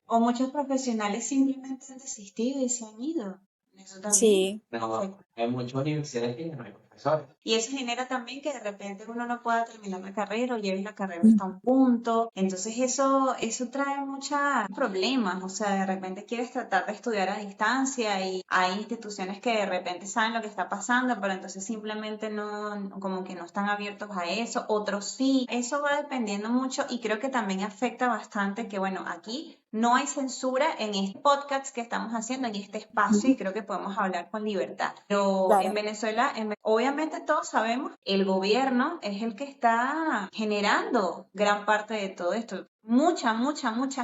O muchos profesionales simplemente han desistido y se han ido. Eso también Sí, No, hay muchas universidades que ya no hay profesores. y eso genera también que de repente uno no pueda terminar la carrera o lleve la carrera hasta un punto. Entonces eso trae muchos problemas. O sea, de repente quieres tratar de estudiar a distancia y hay instituciones que de repente saben lo que está pasando, pero entonces simplemente como que no están abiertos a eso. Otros sí. Eso va dependiendo mucho y creo que también afecta bastante que, bueno, aquí no hay censura en este podcast que estamos haciendo, en este espacio, y creo que podemos hablar con libertad. Pero en claro. Venezuela, obviamente todos sabemos, el gobierno es el que está generando gran parte de todo esto. Mucha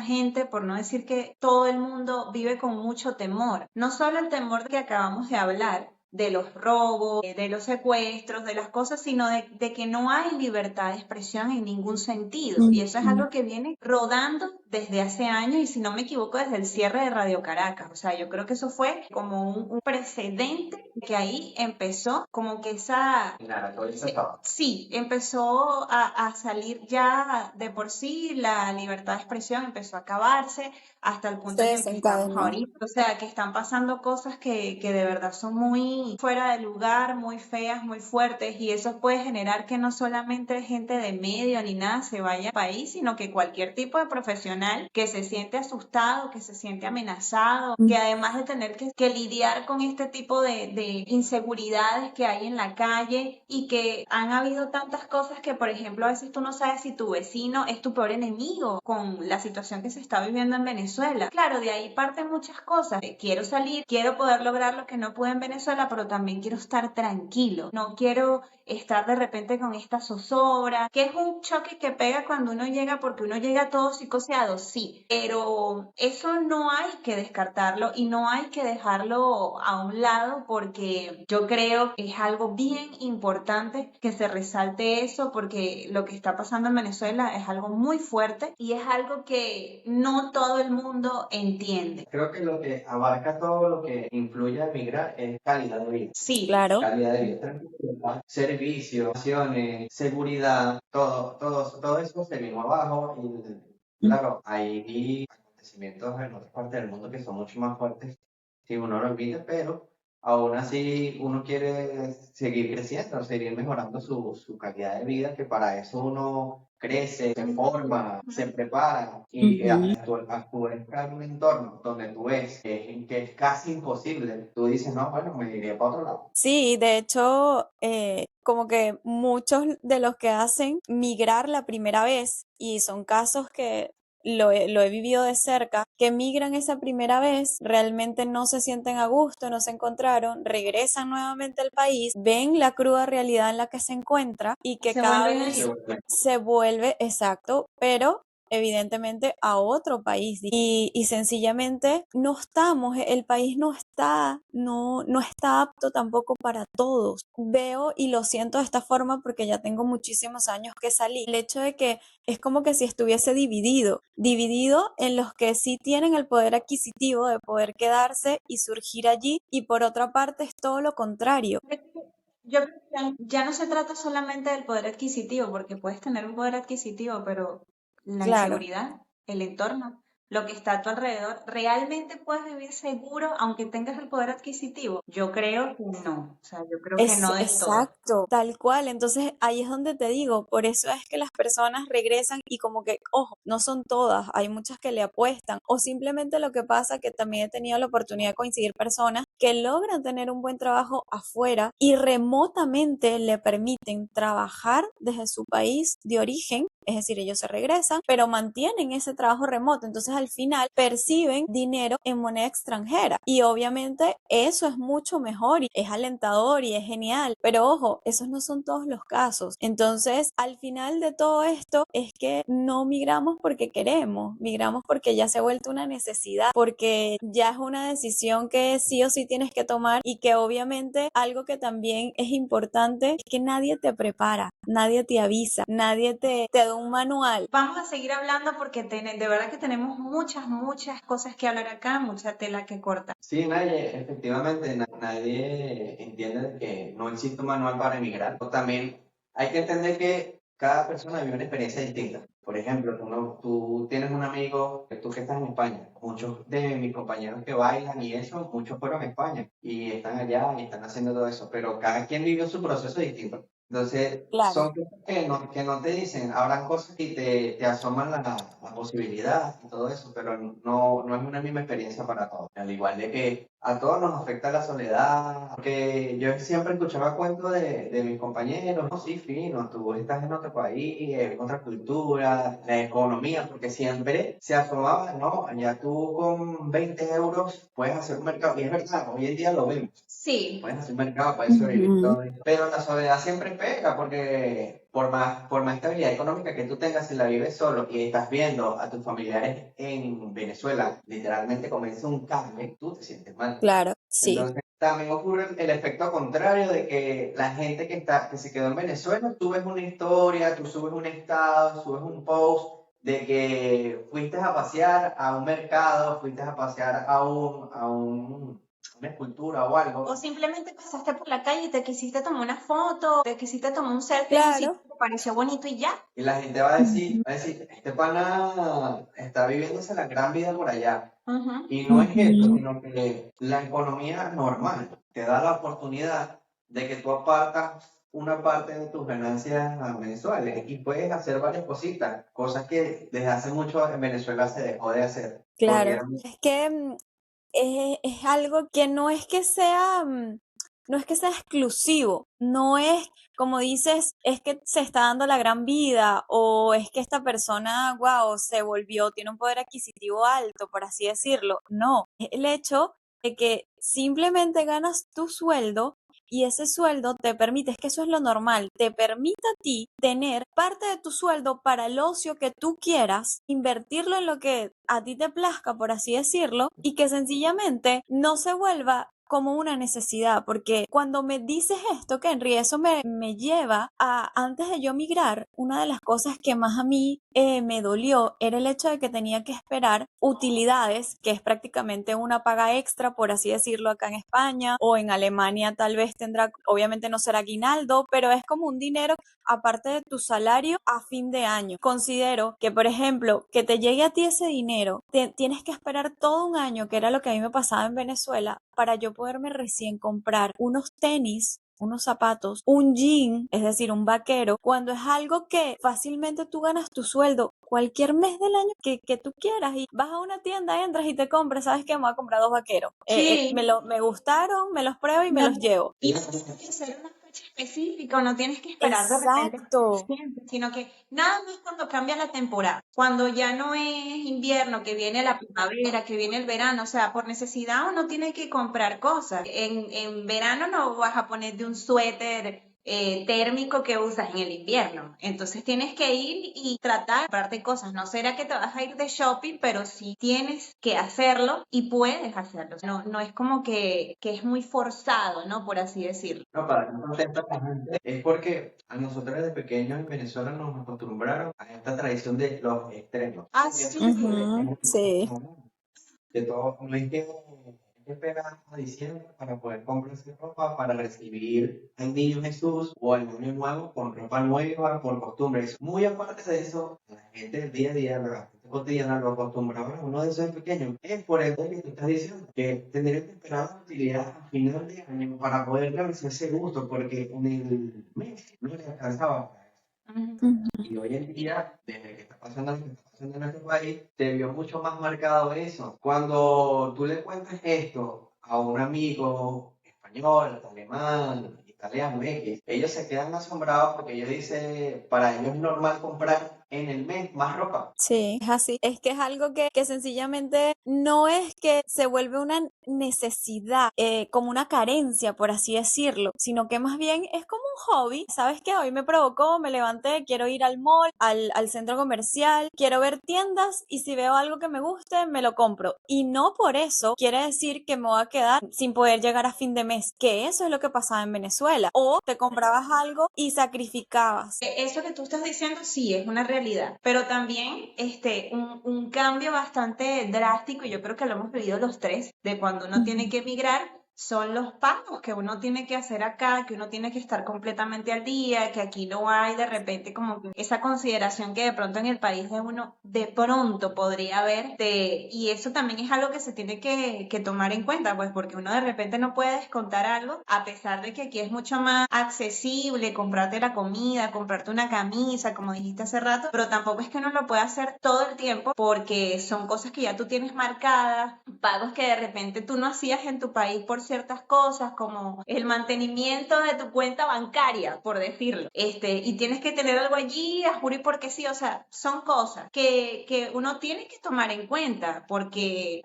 gente, por no decir que todo el mundo vive con mucho temor. No solo el temor de que acabamos de hablar, de los robos, de los secuestros, de las cosas, sino de que no hay libertad de expresión en ningún sentido. Y eso es algo que viene rodando desde hace años y si no me equivoco desde el cierre de Radio Caracas. O sea, yo creo que eso fue como un precedente que ahí empezó como que esa... Claro, todo eso Sí, está. sí, empezó a salir ya de por sí, la libertad de expresión empezó a acabarse hasta el Se punto en el que estamos desencadenó. ahorita. O sea, que están pasando cosas que de verdad son muy fuera de lugar, muy feas, muy fuertes, y eso puede generar que no solamente gente de medio ni nada se vaya al país, sino que cualquier tipo de profesional que se siente asustado, que se siente amenazado, que además de tener que lidiar con este tipo de inseguridades que hay en la calle y que han habido tantas cosas que, por ejemplo, a veces tú no sabes si tu vecino es tu peor enemigo con la situación que se está viviendo en Venezuela. Claro, de ahí parten muchas cosas. Quiero salir, quiero poder lograr lo que no pude en Venezuela, pero también quiero estar tranquilo. No quiero estar de repente con esta zozobra, que es un choque que pega cuando uno llega, porque uno llega todo psicoseado, sí, pero eso no hay que descartarlo y no hay que dejarlo a un lado, porque yo creo que es algo bien importante que se resalte eso, porque lo que está pasando en Venezuela es algo muy fuerte y es algo que no todo el mundo entiende. Creo que lo que abarca todo lo que influye a migrar es calidad de vida. Sí, Claro. Calidad de vida, tranquilidad, servicios, acciones, seguridad, todo eso se vino abajo y claro, hay acontecimientos en otras partes del mundo que son mucho más fuertes si uno lo olvida, pero aún así uno quiere seguir creciendo, seguir mejorando su calidad de vida, que para eso uno crece, se forma, se prepara y actúa en un entorno donde tú ves que es casi imposible. Tú dices, no, bueno, me iré para otro lado. Sí, de hecho, como que muchos de los que hacen migrar la primera vez, y son casos que lo he vivido de cerca, que migran esa primera vez, realmente no se sienten a gusto, no se encontraron, regresan nuevamente al país, ven la cruda realidad en la que se encuentra y que Se cada vuelven vez ahí. se vuelve exacto, pero evidentemente a otro país y sencillamente no estamos, el país no está apto tampoco para todos. Veo y lo siento de esta forma porque ya tengo muchísimos años que salí. El hecho de que es como que si estuviese dividido en los que sí tienen el poder adquisitivo de poder quedarse y surgir allí, y por otra parte es todo lo contrario. Yo creo que ya no se trata solamente del poder adquisitivo, porque puedes tener un poder adquisitivo, pero la Claro. inseguridad, el entorno, lo que está a tu alrededor, ¿realmente puedes vivir seguro aunque tengas el poder adquisitivo? Yo creo que no, o sea, yo creo que Es no del todo. exacto, tal cual. Entonces ahí es donde te digo, por eso es que las personas regresan y como que, ojo, no son todas, hay muchas que le apuestan o simplemente lo que pasa que también he tenido la oportunidad de coincidir personas que logran tener un buen trabajo afuera y remotamente le permiten trabajar desde su país de origen. Es decir, ellos se regresan, pero mantienen ese trabajo remoto. Entonces, al final perciben dinero en moneda extranjera. Y obviamente eso es mucho mejor y es alentador y es genial. Pero ojo, esos no son todos los casos. Entonces, al final de todo esto es que no migramos porque queremos, migramos porque ya se ha vuelto una necesidad, porque ya es una decisión que sí o sí tienes que tomar y que obviamente algo que también es importante es que nadie te prepara, nadie te avisa, nadie te da un manual. Vamos a seguir hablando porque de verdad que tenemos muchas cosas que hablar acá, mucha tela que cortar. Sí, nadie, efectivamente, nadie entiende de que no existe un manual para emigrar. O también hay que entender que cada persona vive una experiencia distinta. Por ejemplo, tú tienes un amigo, tú que estás en España. Muchos de mis compañeros que bailan y eso, muchos fueron a España y están allá y están haciendo todo eso, pero cada quien vivió su proceso distinto. Entonces, Claro, son cosas que no te dicen, habrán cosas que te asoman la posibilidad y todo eso, pero no es una misma experiencia para todos. Al igual de que a todos nos afecta la soledad, porque yo siempre escuchaba cuentos de mis compañeros, no, sí, fino, tú estás en otro país, en otra cultura, la economía, porque siempre se asomaba, no, ya tú con 20 euros puedes hacer un mercado, y es verdad, hoy en día lo vemos. Sí, Puedes hacer mercado, puedes sobrevivir ujú, todo eso. Pero la soledad siempre pega, porque por más estabilidad económica que tú tengas, si la vives solo y estás viendo a tus familiares en Venezuela, literalmente comienza un cambio, tú te sientes mal. claro, sí, Entonces, también ocurre el efecto contrario de que la gente que se quedó en Venezuela, tú ves una historia, tú subes un estado, subes un post de que fuiste a pasear a un mercado, fuiste a pasear una escultura o algo. o simplemente pasaste por la calle y te quisiste tomar una foto, te quisiste tomar un selfie en un sitio claro, que te pareció bonito y ya. Y la gente va a decir, este pana está viviéndose la gran vida por allá. Ujú. Y no es eso, ujú, sino que la economía normal te da la oportunidad de que tú apartas una parte de tus ganancias mensuales y puedes hacer varias cosas que desde hace mucho en Venezuela se dejó de hacer, porque claro. eran Es que es algo que no es que sea exclusivo, no es como dices, es que se está dando la gran vida o es que esta persona, wow, se volvió, tiene un poder adquisitivo alto, por así decirlo. No, es el hecho de que simplemente ganas tu sueldo y ese sueldo te permite, es que eso es lo normal, te permite a ti tener parte de tu sueldo para el ocio que tú quieras, invertirlo en lo que a ti te plazca, por así decirlo, y que sencillamente no se vuelva como una necesidad, porque cuando me dices esto, Kenry, eso me lleva a, antes de yo migrar, una de las cosas que más a mí me dolió era el hecho de que tenía que esperar utilidades, que es prácticamente una paga extra, por así decirlo, acá en España o en Alemania tal vez tendrá, obviamente no será aguinaldo, pero es como un dinero aparte de tu salario a fin de año. Considero que, por ejemplo, que te llegue a ti ese dinero, tienes que esperar todo un año, que era lo que a mí me pasaba en Venezuela, para yo poderme recién comprar unos tenis, unos zapatos, un jean, es decir, un vaquero, cuando es algo que fácilmente tú ganas tu sueldo cualquier mes del año que tú quieras y vas a una tienda, entras y te compras, ¿sabes qué? Me voy a comprar dos vaqueros. Sí, Me gustaron, me los pruebo y me no, los llevo. y no tienes que hacer una fecha específica o no tienes que esperar de repente Exacto. siempre, sino que nada más cuando cambia la temporada, cuando ya no es invierno, que viene la primavera, que viene el verano, o sea, por necesidad uno tiene que comprar cosas. En verano no vas a ponerte un suéter térmico que usas en el invierno. Entonces tienes que ir y tratar de comprarte cosas. No será que te vas a ir de shopping, pero sí tienes que hacerlo y puedes hacerlo. No es como que es muy forzado, ¿no? Por así decirlo. No, para que no contesta la gente, es porque a nosotros desde pequeños en Venezuela nos acostumbraron a esta tradición de los extremos. Ah, Y eso sí. Ujú, sí. de todo, no hay que esperar a diciembre para poder comprarse ropa, para recibir al niño Jesús o al niño nuevo con ropa nueva, por costumbre. Muy aparte de eso, la gente del día a día, la gente cotidiana, lo acostumbraba a uno de esos pequeños. Es por el que tú estás diciendo, que tendría que esperar la utilidad a final de año para poder darse ese gusto, porque en el mes no le alcanzaba. Ujú. Ujú. Y hoy en día, desde que está pasando lo que está pasando en nuestro país, te vio mucho más marcado eso. Cuando tú le cuentas esto a un amigo español, alemán, italiano, X, ellos se quedan asombrados porque ellos dicen, para ellos es normal comprar en el mes más ropa. Sí, es así. Es que es algo que sencillamente no es que se vuelve una necesidad, como una carencia, por así decirlo, sino que más bien es como un hobby. ¿Sabes qué? Hoy me provocó, me levanté, quiero ir al mall, al centro comercial, quiero ver tiendas y si veo algo que me guste, me lo compro. Y no por eso quiere decir que me voy a quedar sin poder llegar a fin de mes, que eso es lo que pasaba en Venezuela. O te comprabas algo y sacrificabas. Eso que tú estás diciendo sí es una realidad, pero también un cambio bastante drástico, y yo creo que lo hemos vivido los tres, de cuando uno tiene que emigrar, son los pagos que uno tiene que hacer acá, que uno tiene que estar completamente al día, que aquí no hay de repente como que esa consideración que de pronto en el país de uno de pronto podría haber, y eso también es algo que se tiene que tomar en cuenta, pues porque uno de repente no puede descontar algo, a pesar de que aquí es mucho más accesible comprarte la comida, comprarte una camisa, como dijiste hace rato, pero tampoco es que uno lo pueda hacer todo el tiempo porque son cosas que ya tú tienes marcadas, pagos que de repente tú no hacías en tu país por ciertas cosas, como el mantenimiento de tu cuenta bancaria, por decirlo. Y tienes que tener algo allí, a juro y porque sí, o sea, son cosas que uno tiene que tomar en cuenta, porque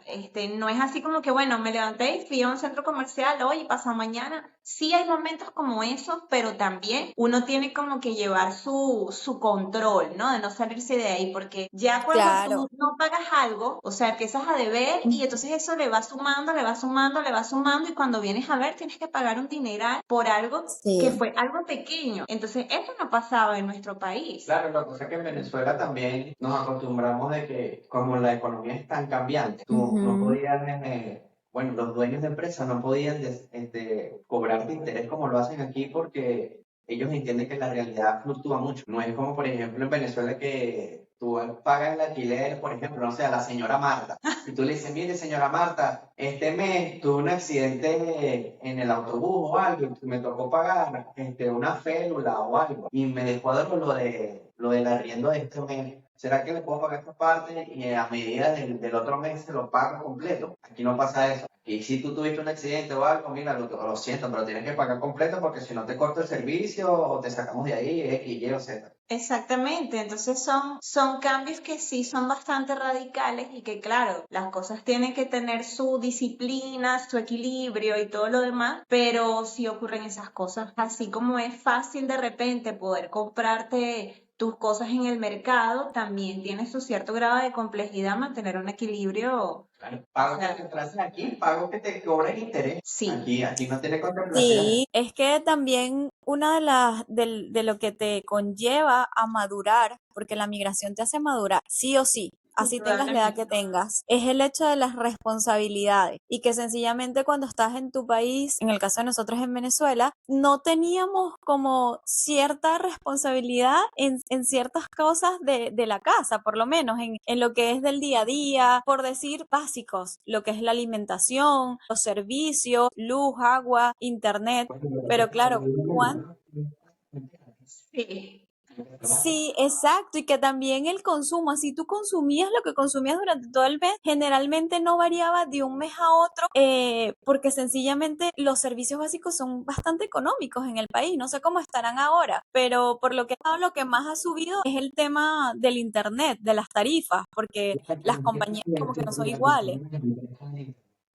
no es así como que, bueno, me levanté y fui a un centro comercial hoy y pasado mañana. Sí hay momentos como esos, pero también uno tiene como que llevar su control, ¿no? De no salirse de ahí, porque ya cuando tú Claro. no pagas algo, o sea, empiezas a deber y entonces eso le va sumando, le va sumando, le va sumando y cuando vienes a ver tienes que pagar un dineral por algo que Sí. fue algo pequeño. Entonces, eso no pasaba en nuestro país. Claro, la cosa es que en Venezuela también nos acostumbramos de que como la economía es tan cambiante, tú no Ujú. podías, bueno, los dueños de empresas no podían cobrarte interés como lo hacen aquí porque ellos entienden que la realidad fluctúa mucho. No es como, por ejemplo, en Venezuela que tú pagas el alquiler, por ejemplo, no sé, a la señora Marta. Y tú le dices, mire, señora Marta, este mes tuve un accidente en el autobús o algo, y me tocó pagar una férula o algo, y me descuadro lo del arriendo de este mes. ¿Será que le puedo pagar esta parte y a medida del otro mes se lo pago completo? Aquí no pasa eso. Y si tú tuviste un accidente o algo, mira, lo siento, pero tienes que pagar completo porque si no te corto el servicio o te sacamos de ahí, X, Y o Z. Exactamente, entonces son cambios que sí son bastante radicales y que claro, las cosas tienen que tener su disciplina, su equilibrio y todo lo demás, pero sí ocurren esas cosas, así como es fácil de repente poder comprarte tus cosas en el mercado, también tiene su cierto grado de complejidad mantener un equilibrio, Claro, o pago que sea, te traes aquí, pago que te cobres interés. sí. Aquí no tiene contemplación. Sí, es que también una de lo que te conlleva a madurar, porque la migración te hace madurar, sí o sí, Sí, así tengas la edad probablemente. que tengas, es el hecho de las responsabilidades y que sencillamente cuando estás en tu país, en el caso de nosotros en Venezuela, no teníamos como cierta responsabilidad en ciertas cosas de la casa, por lo menos en lo que es del día a día, por decir básicos, lo que es la alimentación, los servicios, luz, agua, internet. Pero claro, ¿cuánto? Sí. Sí, exacto, y que también el consumo, así tú consumías lo que consumías durante todo el mes, generalmente no variaba de un mes a otro, porque sencillamente los servicios básicos son bastante económicos en el país, no sé cómo estarán ahora, pero por lo que he estado, lo que más ha subido es el tema del internet, de las tarifas, porque las compañías como que no son iguales.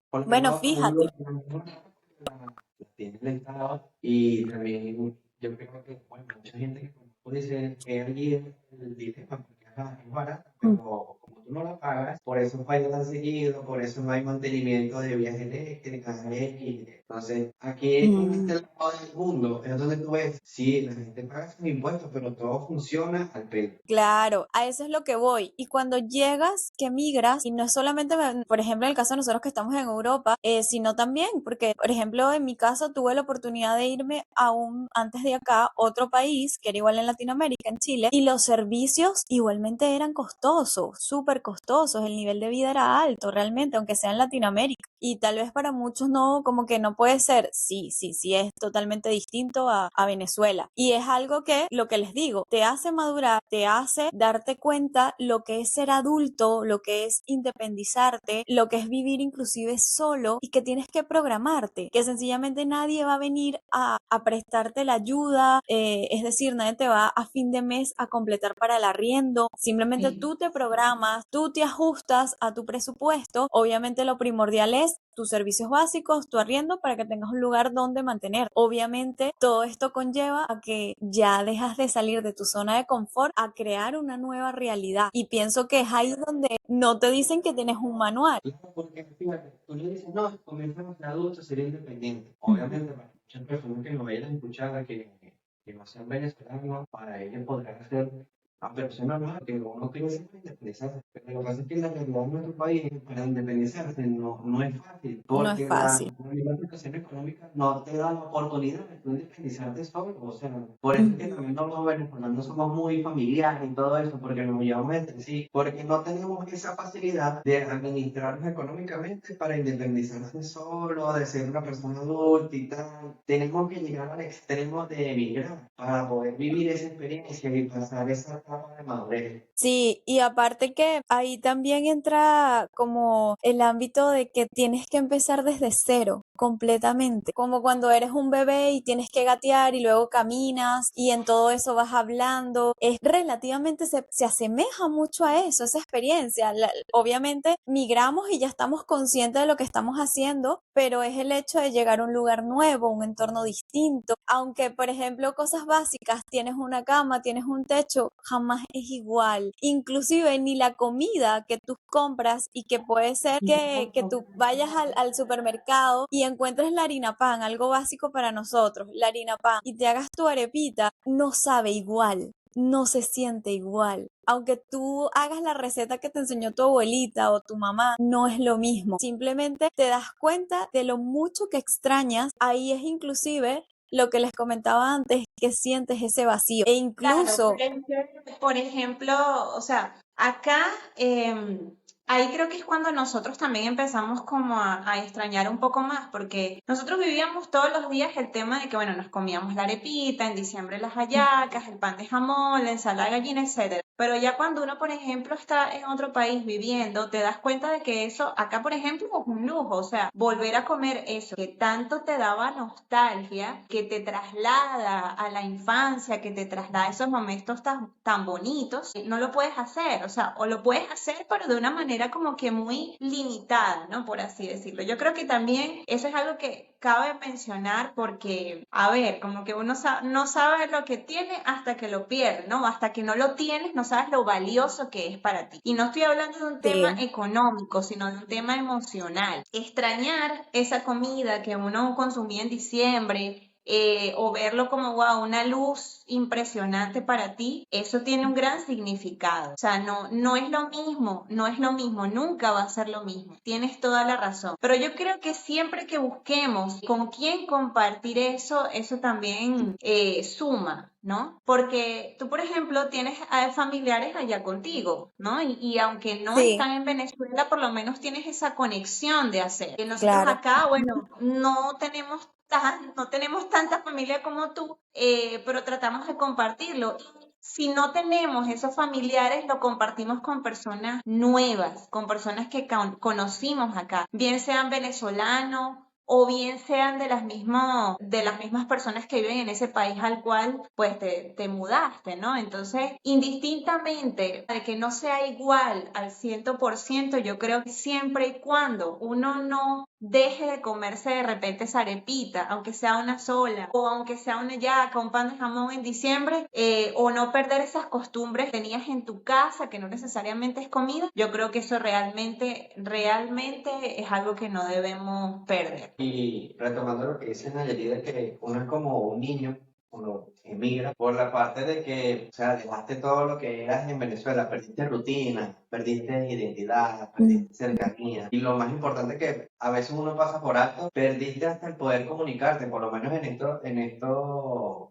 Por lo Bueno, menos fíjate. la tiene el Estado y también yo creo que bueno, mucha gente que puede ser que allí el dilema porque ajá, es barata, pero como tú no la pagas, por eso falla tan seguido, por eso no hay mantenimiento de vías eléctricas, X. Entonces, aquí en Mm. este lado del mundo es donde tú ves, sí, la gente paga sus impuestos, pero todo funciona al pelo. Claro, a eso es lo que voy. Y cuando llegas, que migras, y no es solamente, por ejemplo, en el caso de nosotros que estamos en Europa, sino también, porque, por ejemplo, en mi caso tuve la oportunidad de irme a antes de acá, otro país, que era igual en Latinoamérica, en Chile, y los servicios igualmente eran costosos, súper costosos, el nivel de vida era alto realmente, aunque sea en Latinoamérica. Y tal vez para muchos no, como que no puede ser. Sí, sí, sí, es totalmente distinto a Venezuela. Y es algo que, lo que les digo, te hace madurar, te hace darte cuenta lo que es ser adulto, lo que es independizarte, lo que es vivir inclusive solo y que tienes que programarte, que sencillamente nadie va a venir a prestarte la ayuda, es decir, nadie te va a fin de mes a completar para el arriendo, simplemente Sí. tú te programas, tú te ajustas a tu presupuesto, obviamente lo primordial es tus servicios básicos, tu arriendo para que tengas un lugar donde mantener. Obviamente todo esto conlleva a que ya dejas de salir de tu zona de confort a crear una nueva realidad. Y pienso que es ahí donde no te dicen que tienes un manual. Claro, porque fíjate, tú le dices, no, comienza a ser adulto, ser independiente. Obviamente, para muchas personas que nos vayan a escuchar, que no sean venezolanos, para ellos podrán ser a personas nuevas que uno piensa para independizarse. Pero lo que pasa es que la realidad de nuestro país, para independizarse, no es fácil, No es porque fácil. la misma situación económica no te da la oportunidad de tú independizarte solo. O sea, por eso es que Ujú. también los venezolanos somos muy familiares y todo eso, porque nos llevamos entre sí, porque no tenemos esa facilidad de administrarnos económicamente para independizarse solo, de ser una persona adulta y tal. Tenemos que llegar al extremo de emigrar para poder vivir esa experiencia y pasar esa etapa de madurez. Sí, y aparte que ahí también entra como el ámbito de que tienes que empezar desde cero, completamente, como cuando eres un bebé y tienes que gatear y luego caminas y en todo eso vas hablando, es relativamente, se asemeja mucho a eso, esa experiencia. Obviamente migramos y ya estamos conscientes de lo que estamos haciendo, pero es el hecho de llegar a un lugar nuevo, un entorno distinto, aunque por ejemplo cosas básicas, tienes una cama, tienes un techo, jamás es igual, inclusive ni la comida que tú compras y que puede ser que tú vayas al supermercado y encuentres la harina pan, algo básico para nosotros, la harina pan, y te hagas tu arepita, no sabe igual. No se siente igual. Aunque tú hagas la receta que te enseñó tu abuelita o tu mamá, no es lo mismo. Simplemente te das cuenta de lo mucho que extrañas. Ahí es inclusive lo que les comentaba antes, que sientes ese vacío. E Claro, incluso, por ejemplo, o sea, acá ahí creo que es cuando nosotros también empezamos como a extrañar un poco más, porque nosotros vivíamos todos los días el tema de que, bueno, nos comíamos la arepita, en diciembre las hallacas, el pan de jamón, la ensalada de gallina, etcétera. Pero ya cuando uno, por ejemplo, está en otro país viviendo, te das cuenta de que eso, acá, por ejemplo, es un lujo, o sea, volver a comer eso que tanto te daba nostalgia, que te traslada a la infancia, que te traslada a esos momentos tan bonitos, no lo puedes hacer, o sea, o lo puedes hacer, pero de una manera como que muy limitada, ¿no? Por así decirlo. Yo creo que también eso es algo que cabe mencionar porque, a ver, como que uno no sabe lo que tiene hasta que lo pierde, ¿no? Hasta que no lo tienes, no sabes lo valioso que es para ti. Y no estoy hablando de un tema sí. económico, sino de un tema emocional. Extrañar esa comida que uno consumía en diciembre, o verlo como, wow, una luz impresionante para ti, eso tiene un gran significado. O sea, no es lo mismo, no es lo mismo, nunca va a ser lo mismo. Tienes toda la razón. Pero yo creo que siempre que busquemos con quién compartir eso, eso también suma. ¿No? Porque tú, por ejemplo, tienes familiares allá contigo, ¿no? Y aunque no Sí, están en Venezuela, por lo menos tienes esa conexión de hacer. Que nosotros claro. acá, bueno, no tenemos tanta familia como tú, pero tratamos de compartirlo. si no tenemos esos familiares, lo compartimos con personas nuevas, con personas que conocimos acá, bien sean venezolanos o bien sean de las mismas personas que viven en ese país al cual pues te mudaste, ¿no? Entonces, indistintamente de que no sea igual al 100%, yo creo que siempre y cuando uno no deje de comerse de repente esa arepita, aunque sea una sola, o aunque sea una yaca, un pan de jamón en diciembre, o no perder esas costumbres que tenías en tu casa, que no necesariamente es comida, yo creo que eso realmente es algo que no debemos perder. Y retomando lo que dice Nayeli, de que uno es como un niño cuando emigra, por la parte de que, o sea, dejaste todo lo que eras en Venezuela, perdiste rutina, perdiste identidad, perdiste cercanía. Y lo más importante que a veces uno pasa por alto, perdiste hasta el poder comunicarte, por lo menos en esto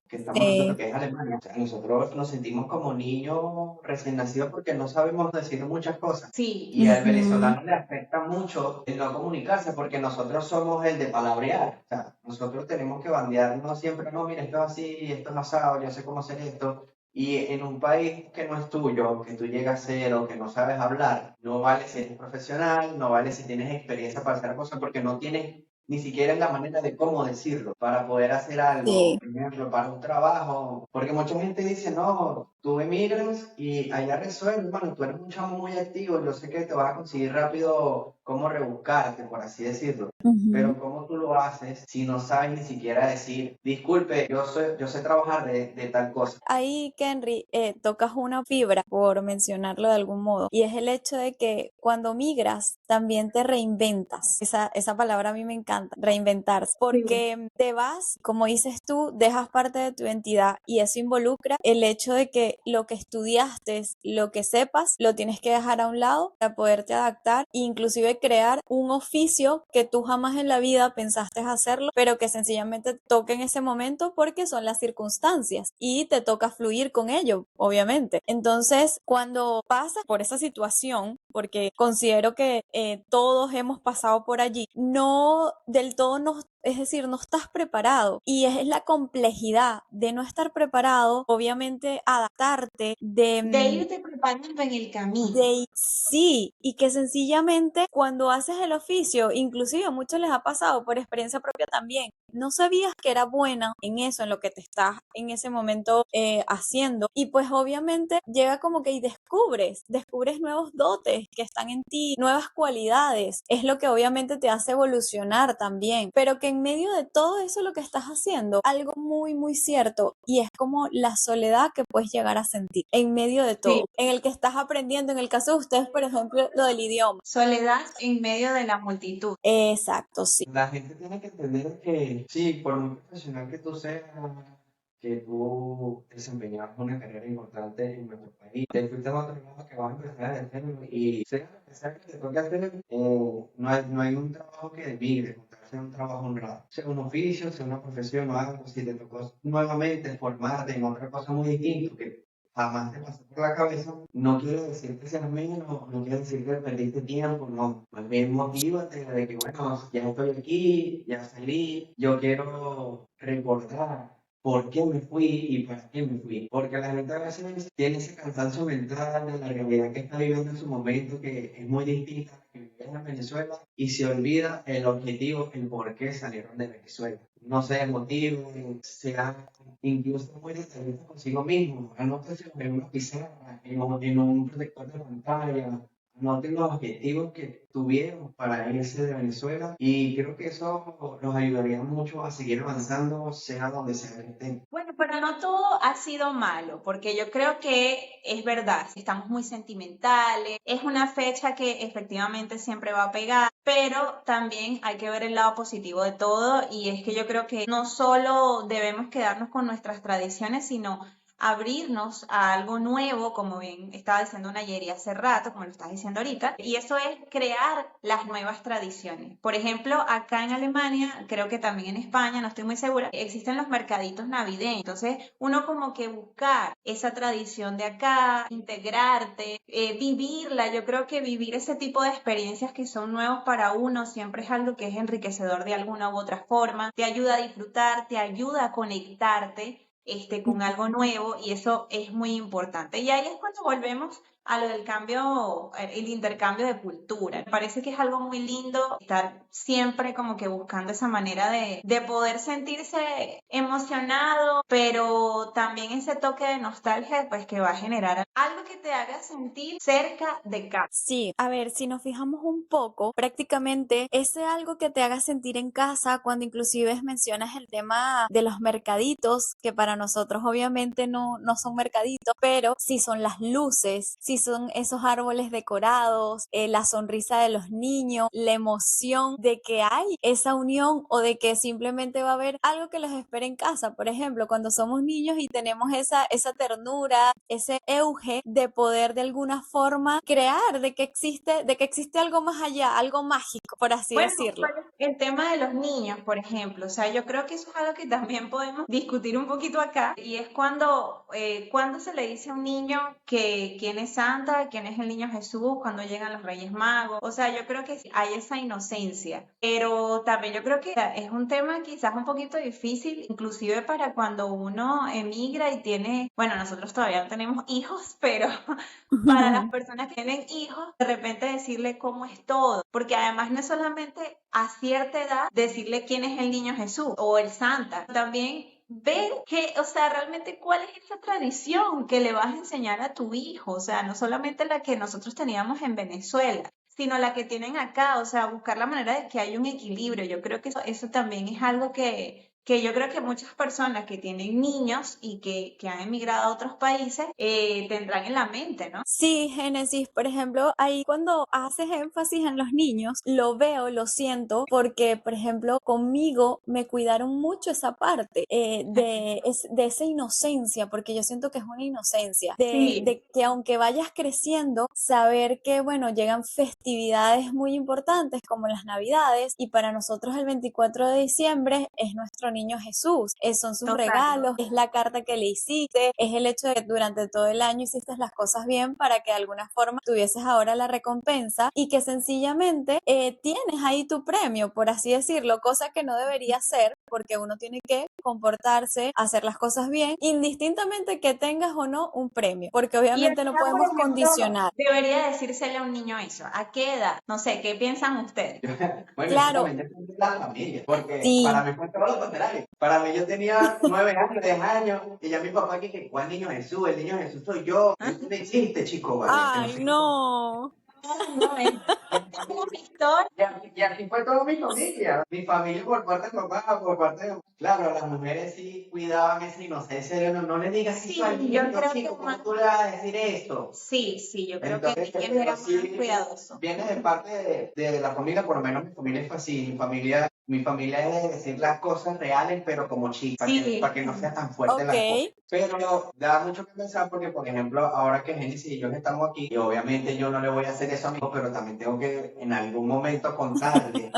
que estamos nosotros, Sí, que es Alemania. O sea, nosotros nos sentimos como niños recién nacidos porque no sabemos decir muchas cosas. Sí, Y al ujú, venezolano le afecta mucho el no comunicarse porque nosotros somos el de palabrear. O sea, nosotros tenemos que bandearnos siempre, no, mira, esto es así, esto es asado, yo sé cómo hacer esto. Y en un país que no es tuyo, que tú llegas a ser o que no sabes hablar, no vale si eres profesional, no vale si tienes experiencia para hacer cosas porque no tienes ni siquiera la manera de cómo decirlo para poder hacer algo, sí. por ejemplo, para un trabajo. Porque mucha gente dice, no, tú emigras y allá resuelves, bueno, tú eres un chamo muy activo, yo sé que te vas a conseguir rápido cómo rebuscarte, por así decirlo. Ujú. Pero ¿cómo tú lo haces si no sabes ni siquiera decir, disculpe, yo sé trabajar de tal cosa? Ahí, Kenry, tocas una fibra, por mencionarlo de algún modo, y es el hecho de que cuando migras también te reinventas. Esa palabra a mí me encanta, reinventarse, sí, porque te vas, como dices tú, dejas parte de tu identidad y eso involucra el hecho de que lo que estudiaste, lo que sepas, lo tienes que dejar a un lado para poderte adaptar e inclusive crear un oficio que tú jamás en la vida pensaste hacerlo, pero que sencillamente te toca en ese momento porque son las circunstancias y te toca fluir con ello, obviamente. Entonces, cuando pasas por esa situación, porque considero que todos hemos pasado por allí, no del todo nos es decir, no estás preparado y es la complejidad de no estar preparado, obviamente adaptarte, de irte preparando en el camino. sí, y que sencillamente cuando haces el oficio, inclusive a muchos les ha pasado por experiencia propia también, no sabías que era buena en eso, en lo que te estás en ese momento haciendo. Y pues obviamente llega como que y descubres nuevos dotes que están en ti, nuevas cualidades. Es lo que obviamente te hace evolucionar también. Pero que en medio de todo eso lo que estás haciendo, algo muy, muy cierto, y es como la soledad que puedes llegar a sentir en medio de todo, Sí, en el que estás aprendiendo, en el caso de ustedes, por ejemplo, lo del idioma. soledad en medio de la multitud. Exacto, sí. La gente tiene que entender que, sí, por muy profesional que tú seas, que tú desempeñas una carrera importante en nuestro país, te fuiste a otro lado que vas a empezar a hacer y sea lo que sea que te toque hacer, no hay un trabajo que demigre, sea un trabajo honrado, sea un oficio, sea una profesión o algo, si te tocó nuevamente formarte en otra cosa muy distinta que jamás te pasó por la cabeza, no quiero decir que seas menos, no quiero decir que perdiste tiempo, no, más bien motívate de que, bueno, ya estoy aquí, ya salí, yo quiero recordar por qué me fui y para qué me fui, porque la gente a veces tiene ese cansancio mental de la realidad que está viviendo en su momento, que es muy distinta a la que vivía en Venezuela, y se olvida el objetivo, el por qué salieron de Venezuela. No sé el motivo, sea incluso muy detallista consigo mismo. Anótese en una pizarra, en un protector de pantalla. Anoten los objetivos que tuvieron para irse de Venezuela y creo que eso nos ayudaría mucho a seguir avanzando, sea donde sea que estén. Bueno, pero no todo ha sido malo, porque yo creo que es verdad, estamos muy sentimentales, es una fecha que efectivamente siempre va a pegar, pero también hay que ver el lado positivo de todo y es que yo creo que no solo debemos quedarnos con nuestras tradiciones, sino abrirnos a algo nuevo, como bien estaba diciendo Nayeri hace rato, como lo estás diciendo ahorita, y eso es crear las nuevas tradiciones. Por ejemplo, acá en Alemania, creo que también en España, no estoy muy segura, existen los mercaditos navideños. Entonces, uno como que buscar esa tradición de acá, integrarte, vivirla. Yo creo que vivir ese tipo de experiencias que son nuevos para uno siempre es algo que es enriquecedor de alguna u otra forma, te ayuda a disfrutar, te ayuda a conectarte con algo nuevo y eso es muy importante. Y ahí es cuando volvemos a lo del cambio, el intercambio de cultura. Me parece que es algo muy lindo estar siempre como que buscando esa manera de poder sentirse emocionado, pero también ese toque de nostalgia, pues que va a generar algo que te haga sentir cerca de casa. Sí, a ver, si nos fijamos un poco, prácticamente ese algo que te haga sentir en casa, cuando inclusive mencionas el tema de los mercaditos, que para nosotros obviamente no son mercaditos, pero sí son las luces, sí son esos árboles decorados, la sonrisa de los niños, la emoción de que hay esa unión o de que simplemente va a haber algo que los espera en casa. Por ejemplo, cuando somos niños y tenemos esa ternura, ese auge de poder de alguna forma crear, de que existe algo más allá, algo mágico, por así Bueno, decirlo. pues, el tema de los niños, por ejemplo, o sea, yo creo que eso es algo que también podemos discutir un poquito acá, y es cuando se le dice a un niño que quién es Santa, quién es el niño Jesús, cuando llegan los Reyes Magos, o sea, yo creo que sí hay esa inocencia, pero también yo creo que es un tema quizás un poquito difícil, inclusive para cuando uno emigra y tiene, bueno, nosotros todavía no tenemos hijos, pero para las personas que tienen hijos, de repente decirle cómo es todo, porque además no es solamente a cierta edad decirle quién es el niño Jesús o el Santa, también ver que, o sea, realmente cuál es esa tradición que le vas a enseñar a tu hijo, o sea, no solamente la que nosotros teníamos en Venezuela, sino la que tienen acá, o sea, buscar la manera de que haya un equilibrio. Yo creo que eso también es algo que yo creo que muchas personas que tienen niños y que han emigrado a otros países tendrán en la mente, ¿no? Sí, Génesis, por ejemplo, ahí cuando haces énfasis en los niños, lo veo, lo siento, porque, por ejemplo, conmigo me cuidaron mucho esa parte de esa inocencia, porque yo siento que es una inocencia, Sí, de que aunque vayas creciendo, saber que, bueno, llegan festividades muy importantes como las Navidades, y para nosotros el 24 de diciembre es nuestro niño Jesús, son sus total. regalos, es la carta que le hiciste, es el hecho de que durante todo el año hiciste las cosas bien para que de alguna forma tuvieses ahora la recompensa y que sencillamente tienes ahí tu premio, por así decirlo, cosa que no debería ser porque uno tiene que comportarse, hacer las cosas bien, indistintamente que tengas o no un premio, porque Y a obviamente qué no edad, por podemos ejemplo, condicionar. debería decírsele a un niño eso. ¿A qué edad? No sé, ¿qué piensan ustedes? Bueno, eso Claro, también depende de la familia, porque para sí. mí fue todo lo contrario. Para mí yo tenía 9 años, 10 años, y ya mi papá que ¿cuál niño Jesús? El niño Jesús soy yo. Eso no existe, chico, vale, que no Ay, sé. no. No, no, es una historia. Y así fue toda mi familia. Mi familia por parte de papá, por parte de... Claro, las mujeres sí cuidaban esa inocencia de no le digas Sí, eso al yo niño, creo que chico, ¿cómo más. tú le vas a decir esto? Sí, sí, yo creo que Entonces, niños pero eran más sí cuidadosos. viene de parte de la familia, por lo menos mi familia fue así. Mi familia es de decir las cosas reales, pero como chica, para que Sí, no sea tan fuerte Ok, las cosas. Pero da mucho que pensar porque, por ejemplo, ahora que Génesis y yo estamos aquí, y obviamente yo no le voy a hacer eso a mi hijo, pero también tengo que en algún momento contarle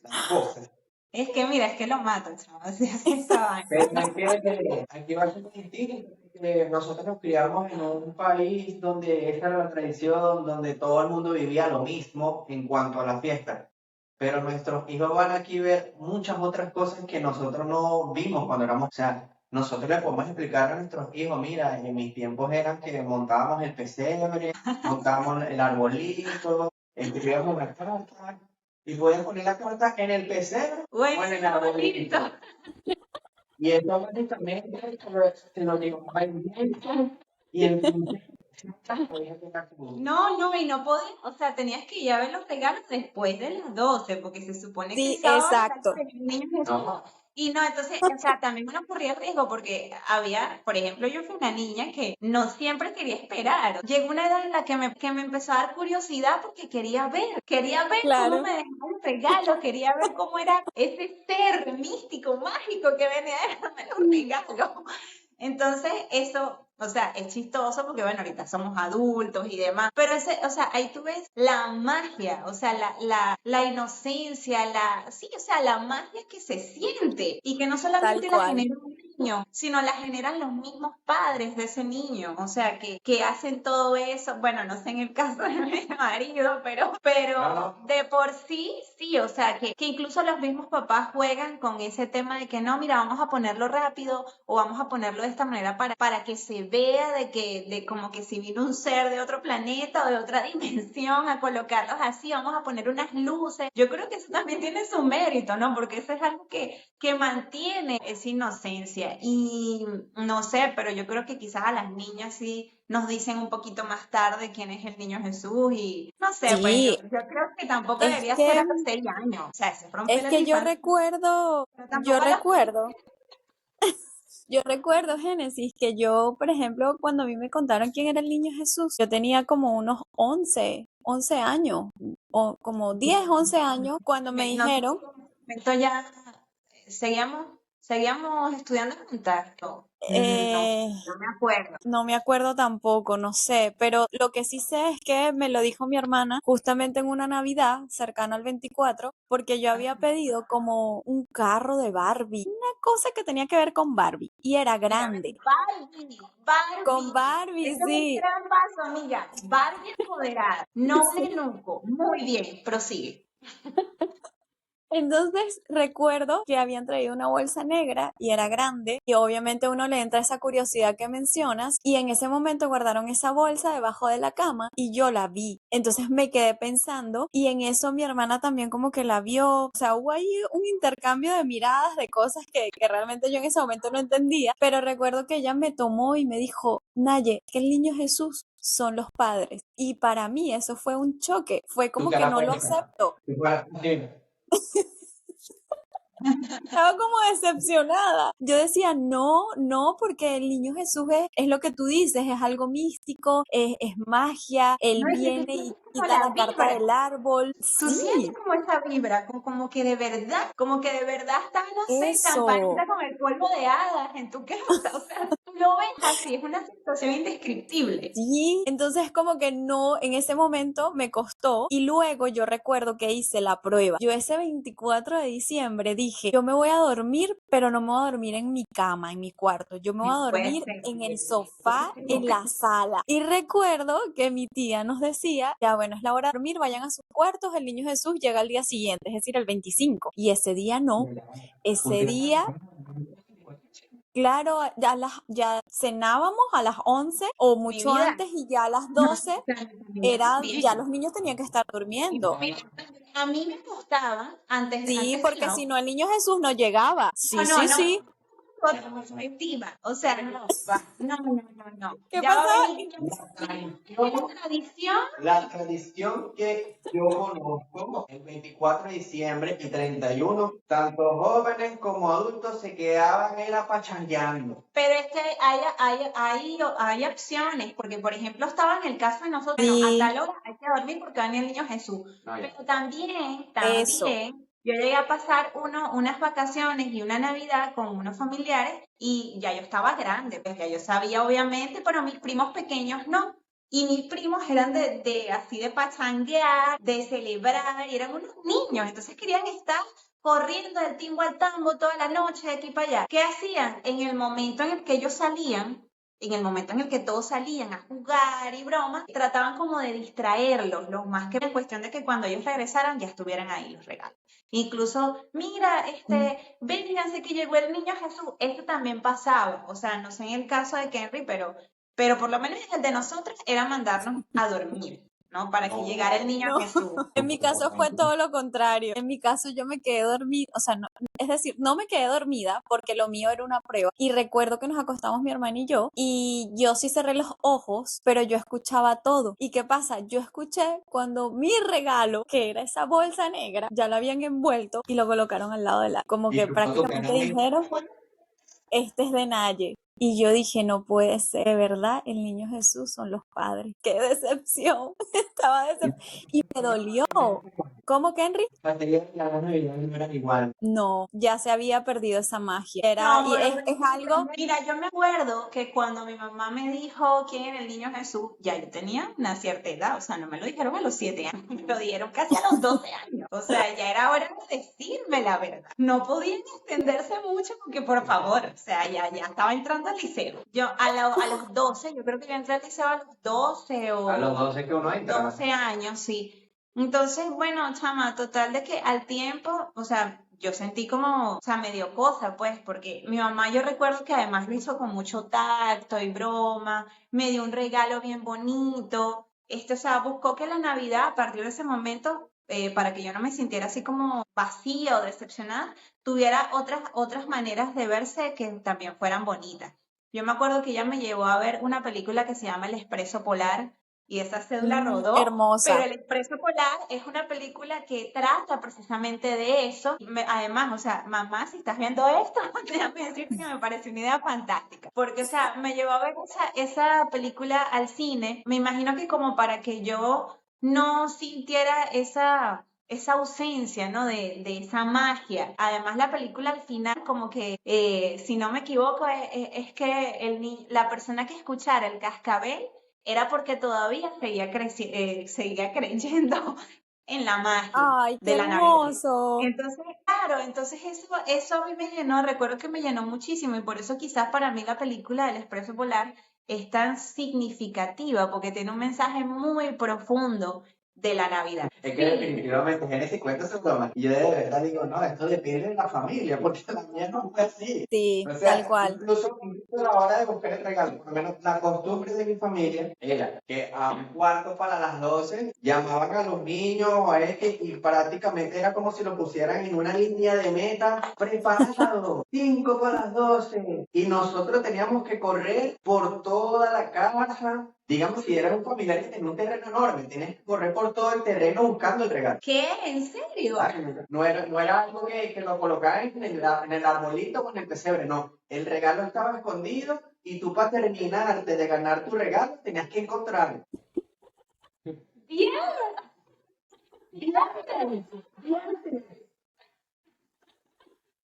las cosas. es que mira, es que lo mato, chaval, si hace esa vaina. Pero aquí va a ser distinto, porque nosotros nos criamos en un país donde esa era la tradición, donde todo el mundo vivía lo mismo en cuanto a la fiesta. Pero nuestros hijos van aquí a ver muchas otras cosas que nosotros no vimos cuando éramos, o sea, nosotros les podemos explicar a nuestros hijos, mira, en mis tiempos eran que montábamos el pesebre, montábamos el arbolito, escribíamos una carta, y podían poner la carta en el pesebre o en el Buenísimo, arbolito. bonito. Y eso básicamente se lo digo a y entonces podía tocar como... No, no, y no podías, o sea, tenías que ir a ver los regalos después de las 12, porque se supone que sí, ese sábado era exacto. el niño Jesús. No, Y no, entonces, o sea, también uno corría riesgo porque había, por ejemplo, yo fui una niña que no siempre quería esperar. Llegó una edad en la que me empezó a dar curiosidad porque quería ver cómo Claro. me dejaban los regalos, quería ver cómo era ese ser místico, mágico que venía a darme los regalos. Entonces, eso, o sea, es chistoso porque, bueno, ahorita somos adultos y demás, pero o sea, ahí tú ves la magia, o sea, la inocencia, sí, o sea, la magia que se siente y que no Tal solamente la cual. genera un niño, niño, sino la generan los mismos padres de ese niño. O sea, que hacen todo eso. Bueno, no sé en el caso de mi marido, pero de por sí, sí. O sea, que incluso los mismos papás juegan con ese tema de que no, mira, vamos a ponerlo rápido o vamos a ponerlo de esta manera para que se vea de como que si vino un ser de otro planeta o de otra dimensión a colocarlos así, vamos a poner unas luces. Yo creo que eso también tiene su mérito, ¿no? Porque eso es algo que mantiene esa inocencia. Y no sé, pero yo creo que quizás a las niñas sí nos dicen un poquito más tarde quién es el niño Jesús y no sé, pues yo Sí, creo que tampoco es debería ser que, a los 6 años. O sea, se rompe es la que infancia, pero yo tampoco a los... recuerdo. Yo recuerdo, Génesis, que yo, por ejemplo, cuando a mí me contaron quién era el niño Jesús, yo tenía como unos 11 años, o como 10 11 años, cuando me Nosotros dijeron, en ese momento ya seguíamos estudiando juntas. No, eh, no me acuerdo. no me acuerdo tampoco, no sé, pero lo que sí sé es que me lo dijo mi hermana justamente en una Navidad cercana al 24, porque yo había pedido como un carro de Barbie, una cosa que tenía que ver con Barbie, y era Mira, grande, Barbie, con Barbie. Barbie, Ese es un sí. gran paso, amiga. Barbie empoderada, no un Sí. eunuco. Muy bien, prosigue. Entonces recuerdo que habían traído una bolsa negra y era grande y obviamente a uno le entra esa curiosidad que mencionas y en ese momento guardaron esa bolsa debajo de la cama y yo la vi. Entonces me quedé pensando y en eso mi hermana también como que la vio. O sea, hubo ahí un intercambio de miradas de cosas que realmente yo en ese momento no entendía, pero recuerdo que ella me tomó y me dijo, Naye, que el niño Jesús son los padres. Y para mí eso fue un choque, fue Tu como que cara no fue lo esa. acepto. Tu cara fue Estaba como decepcionada. Yo decía, no, no, porque el niño Jesús es lo que tú dices, es algo místico, es magia, él No, es que tú viene y sientes como quita la la carta vibra. del árbol. Tú sientes Sí, como esa vibra, como que de verdad estás, no sé, eso. campanita con el polvo de hadas en tu casa. O sea, tú lo ves así, es una sensación indescriptible. Sí, entonces como que no, en ese momento me costó y luego yo recuerdo que hice la prueba. Yo ese 24 de diciembre dije, yo me voy a dormir, pero no me voy a dormir en mi cama, en mi cuarto, yo me voy a Puede dormir ser. en el sofá, en la sala. Y recuerdo que mi tía nos decía, ya bueno, es la hora de dormir, vayan a sus cuartos, el niño Jesús llega al día siguiente, es decir, el 25. Y ese día no, ese día... Claro, ya cenábamos a las 11 o Mi mucho vida, antes y ya a las no, 12 también, ya también. los niños tenían que estar Y durmiendo. mira, a mí me costaba Sí, antes de porque la si no el niño Jesús no llegaba. no, Sí, no, sí, no, sí. otra perspectiva. O sea, no. ¿Qué Ya va a pasaba? venir una tradición. la tradición que yo conozco, el 24 de diciembre y 31, tanto jóvenes como adultos se quedaban era pachangueando. Pero es que hay opciones, porque por ejemplo estaba en el caso de nosotros, bueno, a Sí, tal hora hay que dormir porque va a venir el niño Jesús. No, ya. Pero también, eso. yo llegué a pasar unas vacaciones y una Navidad con unos familiares y ya yo estaba grande, pues ya yo sabía obviamente, pero mis primos pequeños no. Y mis primos eran de así de pachanguear, de celebrar, y eran unos niños, entonces querían estar corriendo del timbo al tambo toda la noche de aquí para allá. ¿Qué hacían? En el momento en el que ellos salían, en el momento en el que todos salían a jugar y bromas, trataban como de distraerlos, lo más que en cuestión de que cuando ellos regresaran ya estuvieran ahí los regalos. Incluso, mira, vénganse que llegó el niño Jesús. Esto también pasaba, o sea, no sé en el caso de Henry, pero por lo menos el de nosotros era mandarnos a dormir, ¿no? Para que llegara el niño No, Jesús. en mi caso fue todo lo contrario. En mi caso yo me quedé dormida, o sea, no, es decir, no me quedé dormida porque lo mío era una prueba. Y recuerdo que nos acostamos mi hermana y yo sí cerré los ojos, pero yo escuchaba todo. ¿Y qué pasa? Yo escuché cuando mi regalo, que era esa bolsa negra, ya la habían envuelto y lo colocaron al lado de la, como Y que tú no tu prácticamente cara dijeron, este es de Naye. Y yo dije, no puede ser, de verdad, el niño Jesús son los padres. ¡Qué decepción! Estaba decepcionada. Y me dolió, ¿Cómo, Henry? Las navidades no eran igual. No, ya se había perdido esa magia. No, Y pero es algo, mira, yo me acuerdo que cuando mi mamá me dijo quién era el niño Jesús, ya yo tenía una cierta edad, o sea, no me lo dijeron a los 7 años, me lo dieron casi a los 12 años. O sea, ya era hora de decirme la verdad. No podían extenderse mucho porque, por favor, o sea, ya estaba entrando al liceo. Yo a los 12, yo creo que yo entré al liceo a los 12 A los o 12 que uno entra. 12 años, sí. Entonces, bueno, chama, total de que al tiempo, o sea, yo sentí como, o sea, me dio cosa, pues, porque mi mamá yo recuerdo que además lo hizo con mucho tacto y broma, me dio un regalo bien bonito, o sea, buscó que la Navidad a partir de ese momento, para que yo no me sintiera así como vacía o decepcionada, tuviera otras maneras de verse que también fueran bonitas. Yo me acuerdo que ella me llevó a ver una película que se llama El Expreso Polar y esa cédula rodó, pero hermosa. El Expreso Polar es una película que trata precisamente de eso. Además, o sea, mamá, si estás viendo esto, déjame decirte que me parece una idea fantástica, porque, o sea, me llevó a ver esa película al cine, me imagino que como para que yo no sintiera esa ausencia, ¿no? De esa magia. Además, la película al final, como que, si no me equivoco, es que la persona que escuchara el cascabel era porque todavía seguía creyendo en la magia Ay, qué de la Navidad. hermoso. Entonces, claro, entonces eso a mí me llenó, recuerdo que me llenó muchísimo y por eso quizás para mí la película del Expreso Polar es tan significativa porque tiene un mensaje muy profundo de la Navidad. Es que definitivamente Génesis cuenta su broma. Y yo de verdad digo, no, esto depende de la familia, porque la mía no fue así. Sí, O tal sea, cual. incluso a la hora de buscar el regalo, por lo menos la costumbre de mi familia era que a un cuarto para las 12 llamaban a los niños o a este y prácticamente era como si lo pusieran en una línea de meta, preparado, 5 para las 12. Y nosotros teníamos que correr por toda la casa. Digamos, si eras un familiar que tenía un terreno enorme, tienes que correr por todo el terreno buscando el regalo. ¿Qué? ¿En serio? No era algo que lo colocaban en el arbolito o en el pesebre, no. El regalo estaba escondido y tú para terminarte de ganar tu regalo tenías que encontrarlo. Bien, bien, bien.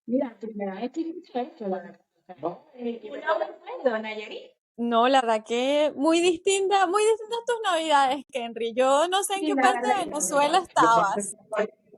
Mira, primera vez que escucho esto, la verdad. ¿No? Una vez fue, Nayarit. No, la verdad que muy distintas tus navidades, Henry. Yo no sé en Sí, qué la parte verdad de que Venezuela Yo siempre estabas.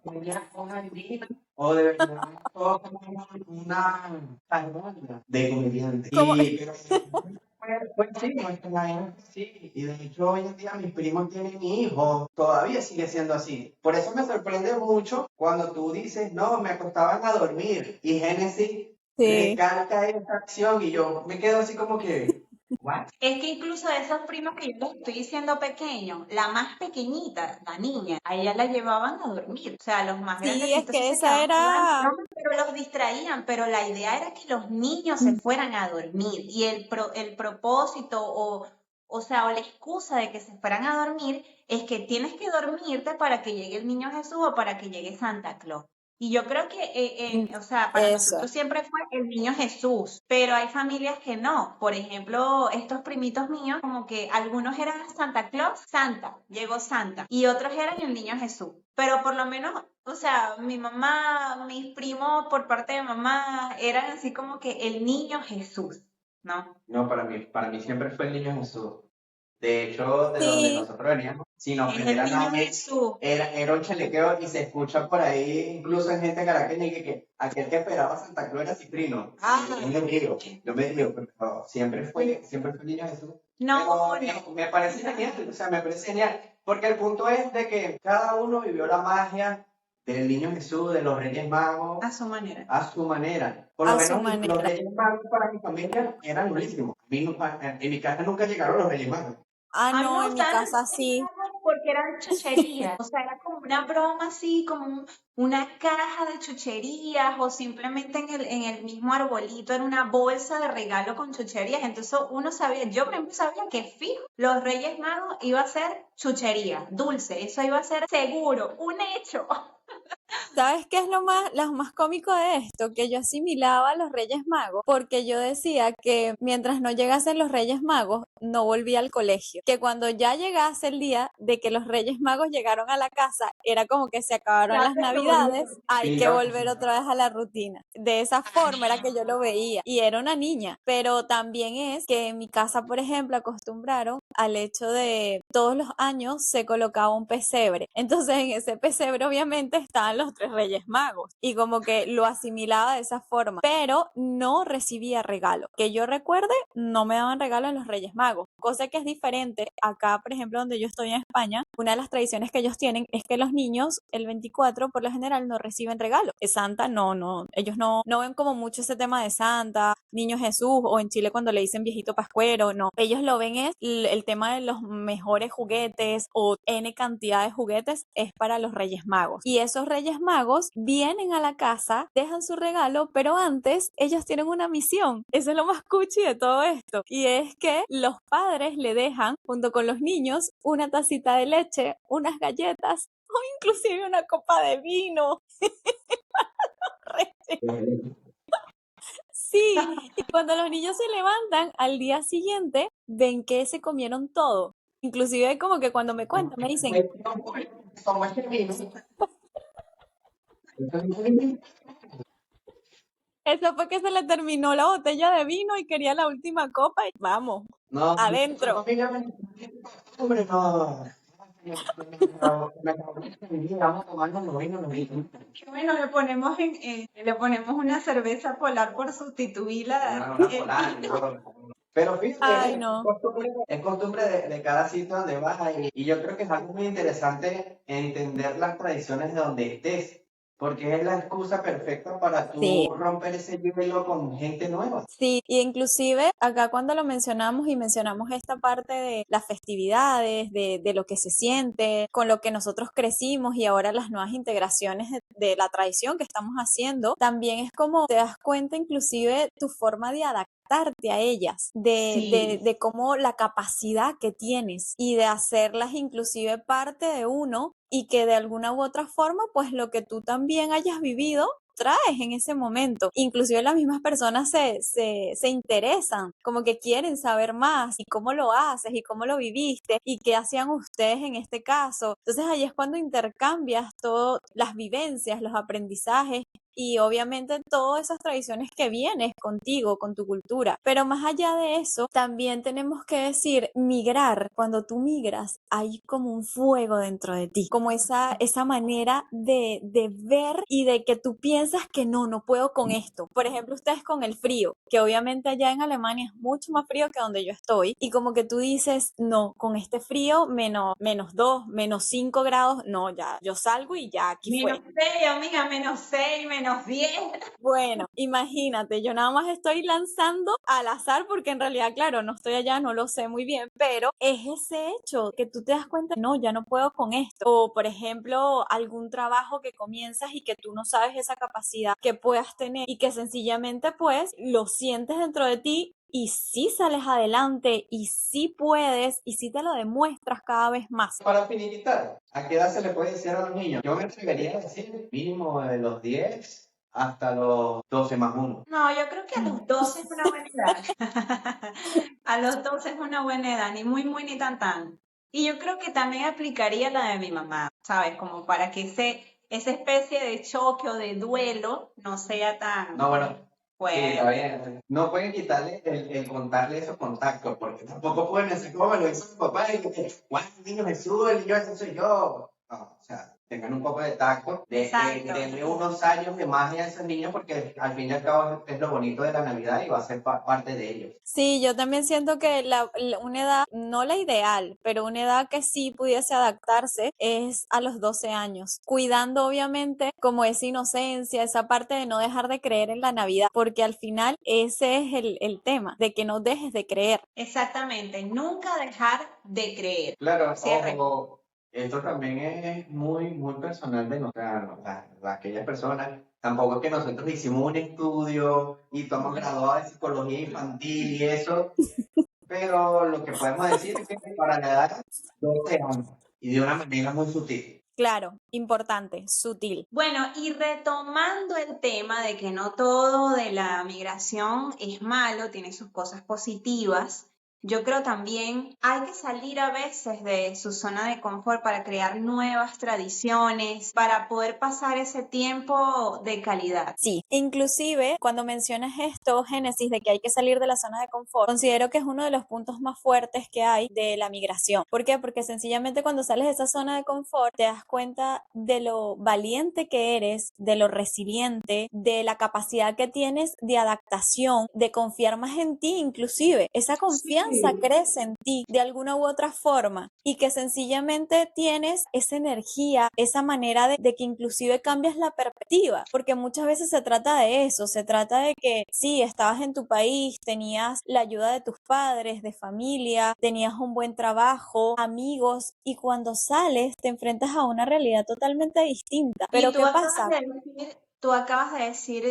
tenía hoja divina o de verdad todo como una parodia de comediante. Como, Pero pues sí, nuestra era sí. Y de hecho hoy en día mis primos tienen hijos, todavía sigue siendo así. Por eso me sorprende mucho cuando tú dices, no, me acostaban a dormir. Y Génesis sí, recalca esa acción y yo me quedo así como que, ¿what? es que incluso de esos primos que yo les estoy diciendo pequeños, la más pequeñita, la niña, a ella la llevaban a dormir. O sea, los más sí, es grandecitos sí que se esa quedaban jugando, era, no, pero los distraían, pero la idea era que los niños se fueran a dormir. Y el propósito o sea, o la excusa de que se fueran a dormir es que tienes que dormirte para que llegue el niño Jesús o para que llegue Santa Claus. Y yo creo que, o sea, para eso. nosotros siempre fue el niño Jesús, pero hay familias que no. Por ejemplo, estos primitos míos, como que algunos eran Santa Claus, Santa, llegó Santa, y otros eran el niño Jesús. Pero por lo menos, o sea, mi mamá, mis primos por parte de mamá eran así como que el niño Jesús, ¿no? No, para mí siempre fue el niño Jesús. De hecho, de donde Sí, nosotros veníamos, sin Es ofender el a niño nadie, Jesús. era un chalequeo y se escucha por ahí, incluso en gente caraqueña, que aquel que esperaba a Santa Claus era Ciprino. Ah, Yo me río, pero siempre fue el niño Jesús. no, Pero no. me parece genial, o sea, me parece genial, porque el punto es de que cada uno vivió la magia del niño Jesús, de los Reyes Magos, A su manera. a su manera. Por lo a su menos los manera. Reyes Magos para mi familia eran buenísimos. En mi casa nunca llegaron los Reyes Magos. Ah, A mí no, me en mi gustaban casa sí. porque eran chucherías, o sea, era como una broma así, como una caja de chucherías o simplemente en el mismo arbolito era una bolsa de regalo con chucherías. Entonces uno sabía, yo por ejemplo sabía que fijo, los Reyes Magos iba a ser chuchería, dulce, eso iba a ser seguro, un hecho. ¿Sabes qué es lo más cómico de esto? Que yo asimilaba a los Reyes Magos porque yo decía que mientras no llegasen los Reyes Magos, no volvía al colegio. Que cuando ya llegase el día de que los Reyes Magos llegaron a la casa, era como que se acabaron Ya las te lo volví. Navidades, hay Sí, que no, volver otra vez a la rutina. De esa forma era que yo lo veía. Y era una niña. Pero también es que en mi casa, por ejemplo, acostumbraron al hecho de todos los años se colocaba un pesebre. Entonces en ese pesebre obviamente estaban los tres Reyes Magos y como que lo asimilaba de esa forma, pero no recibía regalo. Que yo recuerde, no me daban regalo en los Reyes Magos, cosa que es diferente. Acá, por ejemplo, donde yo estoy en España, una de las tradiciones que ellos tienen es que los niños el 24 por lo general no reciben regalo. Santa no, ellos no ven como mucho ese tema de Santa, Niño Jesús o en Chile cuando le dicen viejito pascuero, no. Ellos lo ven es el tema de los mejores juguetes o N cantidad de juguetes es para los Reyes Magos. Y esos Reyes Magos vienen a la casa, dejan su regalo, pero antes ellos tienen una misión. Eso es lo más cuchi de todo esto. Y es que los padres le dejan, junto con los niños, una tacita de leche, unas galletas o inclusive una copa de vino. Sí, y cuando los niños se levantan al día siguiente, ven que se comieron todo. Inclusive como que cuando me cuentan, me dicen, como este vino. eso fue que se le terminó la botella de vino y quería la última copa y vamos, No, adentro. hombre, no. Vamos a tomarnos los vinos, los vinos. Qué bueno, le ponemos una cerveza polar por sustituir Una polar, ¿no? Pero fíjate, Ay, no. es costumbre de cada sitio donde vas y yo creo que es algo muy interesante entender las tradiciones de donde estés, porque es la excusa perfecta para Sí. tú romper ese hielo con gente nueva. Sí, y inclusive acá cuando lo mencionamos y mencionamos esta parte de las festividades, de lo que se siente, con lo que nosotros crecimos y ahora las nuevas integraciones de la tradición que estamos haciendo, también es como te das cuenta inclusive tu forma de adaptarte a ellas, Sí. de cómo la capacidad que tienes y de hacerlas inclusive parte de uno y que de alguna u otra forma, pues lo que tú también hayas vivido traes en ese momento. Inclusive las mismas personas se interesan, como que quieren saber más y cómo lo haces y cómo lo viviste y qué hacían ustedes en este caso. Entonces ahí es cuando intercambias todas las vivencias, los aprendizajes y obviamente todas esas tradiciones que vienes contigo, con tu cultura. Pero más allá de eso, también tenemos que decir, migrar, cuando tú migras, hay como un fuego dentro de ti, como esa manera de ver y de que tú piensas que no puedo con esto. Por ejemplo, ustedes con el frío, que obviamente allá en Alemania es mucho más frío que donde yo estoy, y como que tú dices, no, con este frío, menos 2, menos 5 grados, no, ya, yo salgo y ya aquí fue. -6, amiga, -6, -10. Bueno, imagínate, yo nada más estoy lanzando al azar porque en realidad, claro, no estoy allá, no lo sé muy bien, pero es ese hecho que tú te das cuenta, no, ya no puedo con esto. O, por ejemplo, algún trabajo que comienzas y que tú no sabes esa capacidad que puedas tener y que sencillamente pues lo sientes dentro de ti y sí sales adelante y sí puedes y sí te lo demuestras cada vez más. Para finiquitar, ¿a qué edad se le puede decir a los niños? Yo me atrevería a decir mínimo de los 10 hasta los 12 más 1. No, yo creo que a los 12 es una buena edad. A los 12 es una buena edad, ni muy, muy, ni tan, tan. Y yo creo que también aplicaría la de mi mamá, ¿sabes? Como para que esa especie de choque o de duelo no sea tan No, bueno, sí, fuerte. está bien. No pueden quitarle el contarle esos contactos, porque tampoco pueden decir como me lo hizo mi papá y que, guau, niño Jesús, el niño ese soy yo. No, o sea, tengan un poco de tacto, Exacto. denle unos años de magia a esos niños, porque al fin y al cabo es lo bonito de la Navidad y va a ser parte de ellos. Sí, yo también siento que una edad, no la ideal, pero una edad que sí pudiese adaptarse es a los 12 años, cuidando obviamente como esa inocencia, esa parte de no dejar de creer en la Navidad, porque al final ese es el tema, de que no dejes de creer. Exactamente, nunca dejar de creer. Claro, Cierre. ojo, esto también es muy, muy personal de aquellas personas. Tampoco es que nosotros hicimos un estudio y estamos graduados de psicología infantil y eso, pero lo que podemos decir es que para la edad 12 años y de una manera muy sutil. Claro, importante, sutil. Bueno, y retomando el tema de que no todo de la migración es malo, tiene sus cosas positivas, yo creo también hay que salir a veces de su zona de confort para crear nuevas tradiciones, para poder pasar ese tiempo de calidad. Sí, inclusive cuando mencionas esto, Génesis, de que hay que salir de la zona de confort, considero que es uno de los puntos más fuertes que hay de la migración. ¿Por qué? Porque sencillamente cuando sales de esa zona de confort te das cuenta de lo valiente que eres, de lo resiliente, de la capacidad que tienes de adaptación, de confiar más en ti, inclusive. Esa confianza Sí. crece en ti de alguna u otra forma y que sencillamente tienes esa energía, esa manera de que inclusive cambias la perspectiva, porque muchas veces se trata de eso, se trata de que sí, estabas en tu país, tenías la ayuda de tus padres, de familia, tenías un buen trabajo, amigos, y cuando sales te enfrentas a una realidad totalmente distinta. Y Pero ¿qué pasa? tú acabas de decir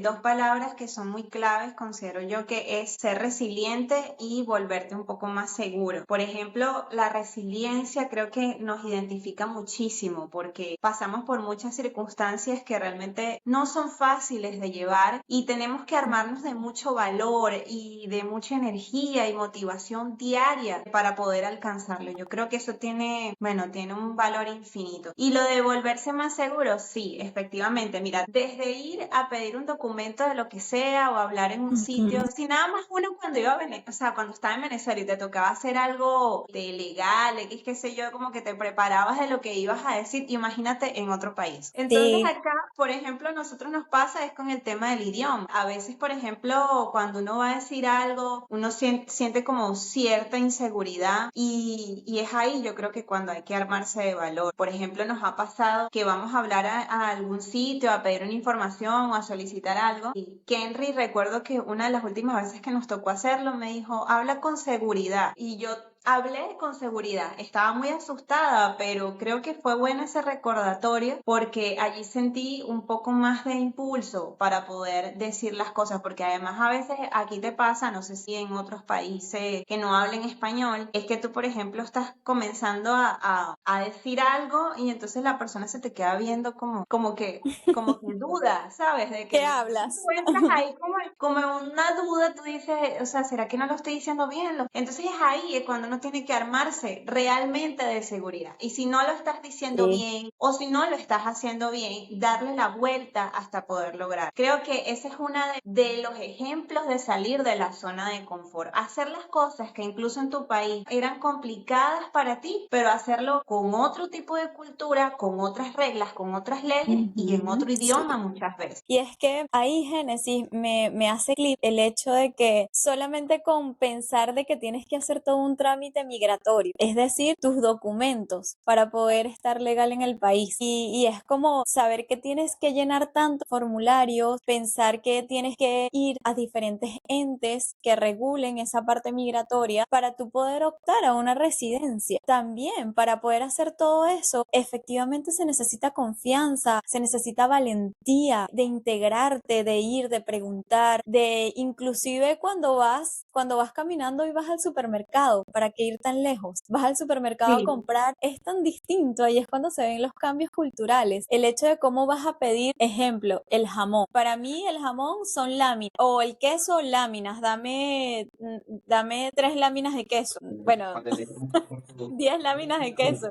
dos palabras que son muy claves, considero yo, que es ser resiliente y volverte un poco más seguro. Por ejemplo, la resiliencia creo que nos identifica muchísimo porque pasamos por muchas circunstancias que realmente no son fáciles de llevar y tenemos que armarnos de mucho valor y de mucha energía y motivación diaria para poder alcanzarlo. Yo creo que eso tiene, bueno, tiene un valor infinito. Y lo de volverse más seguro, sí, efectivamente. Mira, desde ir a pedir un documento de lo que sea o hablar en un sitio, si nada más uno cuando iba a Venezuela, o sea, cuando estaba en Venezuela y te tocaba hacer algo de legal, X, qué sé yo, como que te preparabas de lo que ibas a decir, imagínate en otro país. Entonces Sí. acá, por ejemplo, a nosotros nos pasa es con el tema del idioma. A veces, por ejemplo, cuando uno va a decir algo, uno siente como cierta inseguridad y es ahí yo creo que cuando hay que armarse de valor. Por ejemplo, nos ha pasado que vamos a hablar a algún sitio, a pedir una información o a solicitar algo y Kenry, recuerdo que una de las últimas veces que nos tocó hacerlo me dijo, habla con seguridad y yo hablé con seguridad, estaba muy asustada, pero creo que fue bueno ese recordatorio porque allí sentí un poco más de impulso para poder decir las cosas, porque además a veces aquí te pasa, no sé si en otros países que no hablen español, es que tú, por ejemplo, estás comenzando a decir algo y entonces la persona se te queda viendo como que duda, ¿sabes? De ¿Qué que hablas? tú entras ahí como en una duda, tú dices, o sea, ¿será que no lo estoy diciendo bien? Entonces es ahí es cuando uno tiene que armarse realmente de seguridad. Y si no lo estás diciendo Sí. bien o si no lo estás haciendo bien, darle la vuelta hasta poder lograr. Creo que ese es uno de los ejemplos de salir de la zona de confort. Hacer las cosas que incluso en tu país eran complicadas para ti, pero hacerlo con otro tipo de cultura, con otras reglas, con otras leyes y en Ujú. otro idioma muchas veces. Y es que ahí, Génesis, me hace clic el hecho de que solamente con pensar de que tienes que hacer todo un trámite migratorio, es decir, tus documentos para poder estar legal en el país. Y es como saber que tienes que llenar tantos formularios, pensar que tienes que ir a diferentes entes que regulen esa parte migratoria para tú poder optar a una residencia. También para poder hacer todo eso, efectivamente se necesita confianza, se necesita valentía de integrarte, de ir, de preguntar, de inclusive cuando vas caminando y vas al supermercado, ¿para qué ir tan lejos? Vas al supermercado a Sí. comprar, es tan distinto, ahí es cuando se ven los cambios culturales. El hecho de cómo vas a pedir, ejemplo, el jamón. Para mí el jamón son láminas o el queso láminas, dame 3 láminas de queso. Bueno, Cuando le 10 láminas de queso.